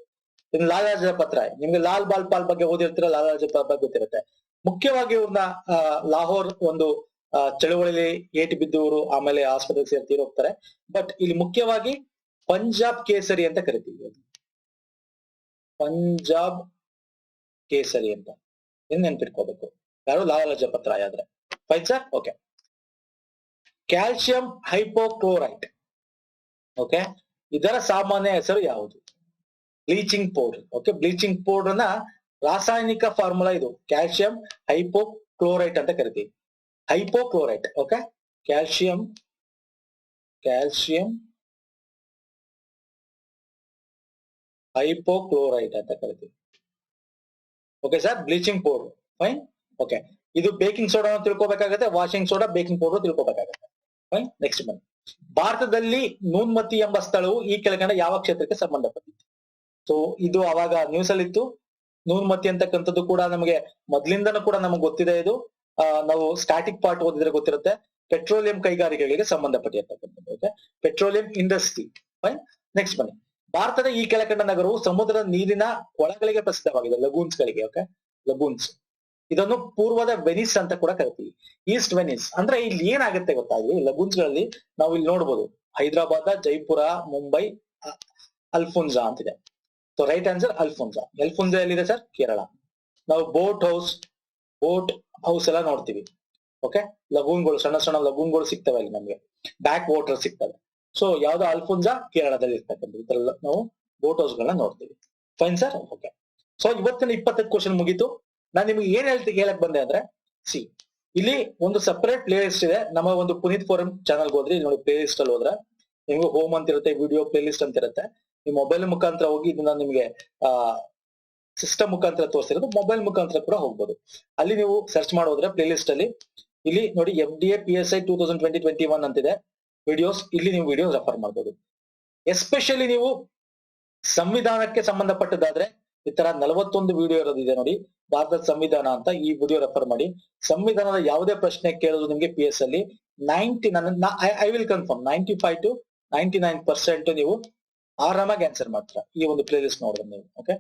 ಇನ್ನು ಲಾಲಾ ಲಜಪತ್ ರಾಯ್, ನಿಮ್ಗೆ ಲಾಲ್ ಬಾಲ್ ಪಾಲ್ ಬಗ್ಗೆ ಓದಿರ್ತೀರ, ಲಾಲಾ ಲಜಪತ್ ಬಗ್ಗೆ ಗೊತ್ತಿರುತ್ತೆ. ಮುಖ್ಯವಾಗಿ ಇವ್ರನ್ನ ಲಾಹೋರ್ ಒಂದು ಚಳುವಳಿಲಿ ಏಟು ಬಿದ್ದವರು, ಆಮೇಲೆ ಆಸ್ಪತ್ರೆಗೆ ಸೇರಿ ಹೋಗ್ತಾರೆ. ಬಟ್ ಇಲ್ಲಿ ಮುಖ್ಯವಾಗಿ ಪಂಜಾಬ್ ಕೇಸರಿ ಅಂತ ಕರಿತೀವಿ. ಪಂಜಾಬ್ ಕೇಸರಿ ಅಂತ ಏನ್ ನೆನ್ಪಿಟ್ಕೋಬೇಕು, ಯಾರು? ಲಾಲಾ ಲಜಪತ್ ರಾಯ್ ಆದ್ರೆ. Fine sir. Okay, calcium hypochlorite. Okay, ಇದರ ಸಾಮಾನ್ಯ ಹೆಸರು ಯಾವುದು? Bleaching powder. Okay, bleaching powder ನ ರಾಸಾಯನಿಕ ಫಾರ್ಮುಲಾ ಇದು ಕ್ಯಾಲ್ಸಿಯಂ ಹೈಪೋಕ್ಲೋರೈಟ್ ಅಂತ ಕರಿತೀವಿ. ಹೈಪೋಕ್ಲೋರೈಟ್. ಓಕೆ, ಕ್ಯಾಲ್ಸಿಯಂ ಹೈಪೋಕ್ಲೋರೈಟ್ ಅಂತ ಕರಿತೀವಿ. Okay sir, bleaching powder. Fine. Okay, ಇದು ಬೇಕಿಂಗ್ ಸೋಡಾ ತಿಳ್ಕೊಬೇಕಾಗತ್ತೆ, ವಾಷಿಂಗ್ ಸೋಡಾ, ಬೇಕಿಂಗ್ ಪೌಡರ್ ತಿಳ್ಕೊಬೇಕಾಗತ್ತೆ. ಫೈನ್. ನೆಕ್ಸ್ಟ್ ಬನ್ನಿ, ಭಾರತದಲ್ಲಿ ನೂನ್ಮತಿ ಎಂಬ ಸ್ಥಳವು ಈ ಕೆಳಗಡೆ ಯಾವ ಕ್ಷೇತ್ರಕ್ಕೆ ಸಂಬಂಧಪಟ್ಟಿತ್ತು? ಸೊ ಇದು ಅವಾಗ ನ್ಯೂಸ್ ಅಲ್ಲಿ ಇತ್ತು. ನೂನ್ಮತಿ ಅಂತಕ್ಕಂಥದ್ದು ಕೂಡ ನಮಗೆ ಮೊದ್ಲಿಂದನೂ ಕೂಡ ನಮಗೆ ಗೊತ್ತಿದೆ. ಇದು ನಾವು ಸ್ಟಾಟಿಕ್ ಪಾರ್ಟ್ ಓದಿದ್ರೆ ಗೊತ್ತಿರುತ್ತೆ. ಪೆಟ್ರೋಲಿಯಂ ಕೈಗಾರಿಕೆಗಳಿಗೆ ಸಂಬಂಧಪಟ್ಟಿರ್ತಕ್ಕಂಥದ್ದು. Okay, petroleum industry. Fine. Next ಬನ್ನಿ, ಭಾರತದ ಈ ಕೆಳಕಂಡ ನಗರವು ಸಮುದ್ರದ ನೀರಿನ ಕೊಳಗಳಿಗೆ ಪ್ರಸಿದ್ಧವಾಗಿದೆ, ಲಗೂನ್ಸ್ ಗಳಿಗೆ. ಓಕೆ, ಲಗೂನ್ಸ್. ಇದನ್ನು ಪೂರ್ವದ ವೆನಿಸ್ ಅಂತ ಕೂಡ ಕರಿತೀವಿ, ಈಸ್ಟ್ ವೆನಿಸ್. ಅಂದ್ರೆ ಇಲ್ಲಿ ಏನಾಗುತ್ತೆ ಗೊತ್ತಾ, ಇಲ್ಲಿ ಲಗೂನ್ಸ್ ಗಳಲ್ಲಿ ನಾವು ಇಲ್ಲಿ ನೋಡ್ಬೋದು ಹೈದರಾಬಾದ್, ಜೈಪುರ, ಮುಂಬೈ, ಅಲ್ಫೋನ್ಸಾ ಅಂತಿದೆ. So right answer Alphonsa. Alphonsa ಎಲ್ಲಿದೆ ಸರ್? ಕೇರಳ. ನಾವು ಬೋಟ್ ಹೌಸ್ ಎಲ್ಲ ನೋಡ್ತೀವಿ. ಓಕೆ, ಲಗೂನ್ಗಳು, ಸಣ್ಣ ಸಣ್ಣ ಲಗೂನ್ಗಳು ಸಿಗ್ತವೆ ಅಲ್ಲಿ ನಮ್ಗೆ, ಬ್ಯಾಕ್ ವಾಟರ್ ಸಿಗ್ತವೆ. ಸೊ ಯಾವ್ದು? ಅಲ್ಫೋನ್ಸಾ ಕೇರಳದಲ್ಲಿ ಇರ್ತಕ್ಕಂಥದ್ದು. ನಾವು ಬೋಟ್ ಹೌಸ್ ಗಳನ್ನ ನೋಡ್ತೀವಿ. Fine sir. ಓಕೆ, ಸೊ ಇವತ್ತಿನ 25 ಕ್ವಶನ್ ಮುಗೀತು. ನಾನ್ ನಿಮ್ಗೆ ಏನ್ ಹೇಳಕ್ ಬಂದೆ ಅಂದ್ರೆ, ಇಲ್ಲಿ ಒಂದು ಸಪರೇಟ್ ಪ್ಲೇ ಲಿಸ್ಟ್ ಇದೆ. ನಮ್ಮ ಒಂದು ಪುನೀತ್ ಫೋರಂ ಚಾನಲ್ಗೆ ಹೋದ್ರಿ, ನೋಡಿ ಪ್ಲೇ ಲಿಸ್ಟ್ ಅಲ್ಲಿ ಹೋದ್ರೆ ನಿಮ್ಗೆ ಹೋಮ್ ಅಂತ ಇರುತ್ತೆ, ವಿಡಿಯೋ ಪ್ಲೇ ಲಿಸ್ಟ್ ಅಂತ ಇರುತ್ತೆ. ಈ ಮೊಬೈಲ್ ಮುಖಾಂತರ ಹೋಗಿ ಇದನ್ನ ನಿಮ್ಗೆ ಸಿಸ್ಟಮ್ ಮುಖಾಂತರ ತೋರಿಸಿರೋದು, ಮೊಬೈಲ್ ಮುಖಾಂತರ ಕೂಡ ಹೋಗ್ಬೋದು. ಅಲ್ಲಿ ನೀವು ಸರ್ಚ್ ಮಾಡೋದ್ರೆ ಪ್ಲೇ ಲಿಸ್ಟ್ ಅಲ್ಲಿ ಇಲ್ಲಿ ನೋಡಿ FDA PSI 2020-21 ಅಂತಿದೆ ವಿಡಿಯೋಸ್. ಇಲ್ಲಿ ನೀವು ವಿಡಿಯೋ ರೆಫರ್ ಮಾಡ್ಬೋದು. ಎಸ್ಪೆಷಲಿ ನೀವು ಸಂವಿಧಾನಕ್ಕೆ ಸಂಬಂಧಪಟ್ಟದಾದ್ರೆ ಈ ತರ 41 ವಿಡಿಯೋ ಇರೋದಿದೆ ನೋಡಿ, ಭಾರತದ ಸಂವಿಧಾನ ಅಂತ. ಈ ವಿಡಿಯೋ ರೆಫರ್ ಮಾಡಿ. ಸಂವಿಧಾನದ ಯಾವುದೇ ಪ್ರಶ್ನೆ ಕೇಳೋದು ನಿಮ್ಗೆ PS ಅಲ್ಲಿ 90 ಐ ವಿಲ್ ಕನ್ಫರ್ಮ್ 95 to 99% ನೀವು ಆರಾಮಾಗಿ ಆನ್ಸರ್ ಮಾಡ್ತೀರಾ ಈ ಒಂದು ಪ್ಲೇ ಲಿಸ್ಟ್ ನೋಡಿದ್ರೆ ನೀವು. Okay,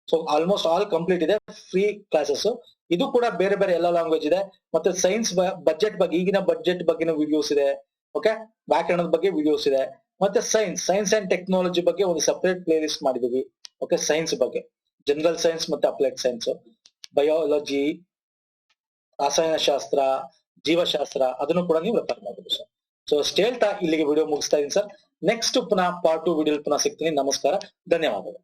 so almost all complete ಇದೆ, ಫ್ರೀ ಕ್ಲಾಸಸ್. ಇದು ಕೂಡ ಬೇರೆ ಬೇರೆ ಎಲ್ಲ ಲ್ಯಾಂಗ್ವೇಜ್ ಇದೆ. ಮತ್ತೆ ಸೈನ್ಸ್ ಬಜೆಟ್ ಬಗ್ಗೆ, ಈಗಿನ ಬಜೆಟ್ ಬಗ್ಗೆ ವಿಡಿಯೋಸ್ ಇದೆ. ಓಕೆ, ವ್ಯಾಕರಣದ ಬಗ್ಗೆ ವಿಡಿಯೋಸ್ ಇದೆ. ಮತ್ತೆ ಸೈನ್ಸ್ ಅಂಡ್ ಟೆಕ್ನಾಲಜಿ ಬಗ್ಗೆ ಒಂದು ಸಪರೇಟ್ ಪ್ಲೇ ಲಿಸ್ಟ್ ಮಾಡಿದೀವಿ. ಓಕೆ, ಸೈನ್ಸ್ ಬಗ್ಗೆ ಜನರಲ್ ಸೈನ್ಸ್ ಮತ್ತೆ ಅಪ್ಲೈಡ್ ಸೈನ್ಸ್, ಬಯಾಲಜಿ, ರಾಸಾಯನಶಾಸ್ತ್ರ, ಜೀವಶಾಸ್ತ್ರ, ಅದನ್ನು ಕೂಡ ನೀವು ರೆಫರ್ ಮಾಡಬಹುದು ಸರ್. ಸೊ ಅಷ್ಟು ಹೇಳ್ತಾ ಇಲ್ಲಿಗೆ ವಿಡಿಯೋ ಮುಗಿಸ್ತಾ ಇದೀನಿ ಸರ್. ನೆಕ್ಸ್ಟ್ ಪುನಃ ಪಾರ್ಟ್ 2 ವಿಡಿಯೋ ಪುನಃ ಸಿಗ್ತೀನಿ. ನಮಸ್ಕಾರ, ಧನ್ಯವಾದಗಳು.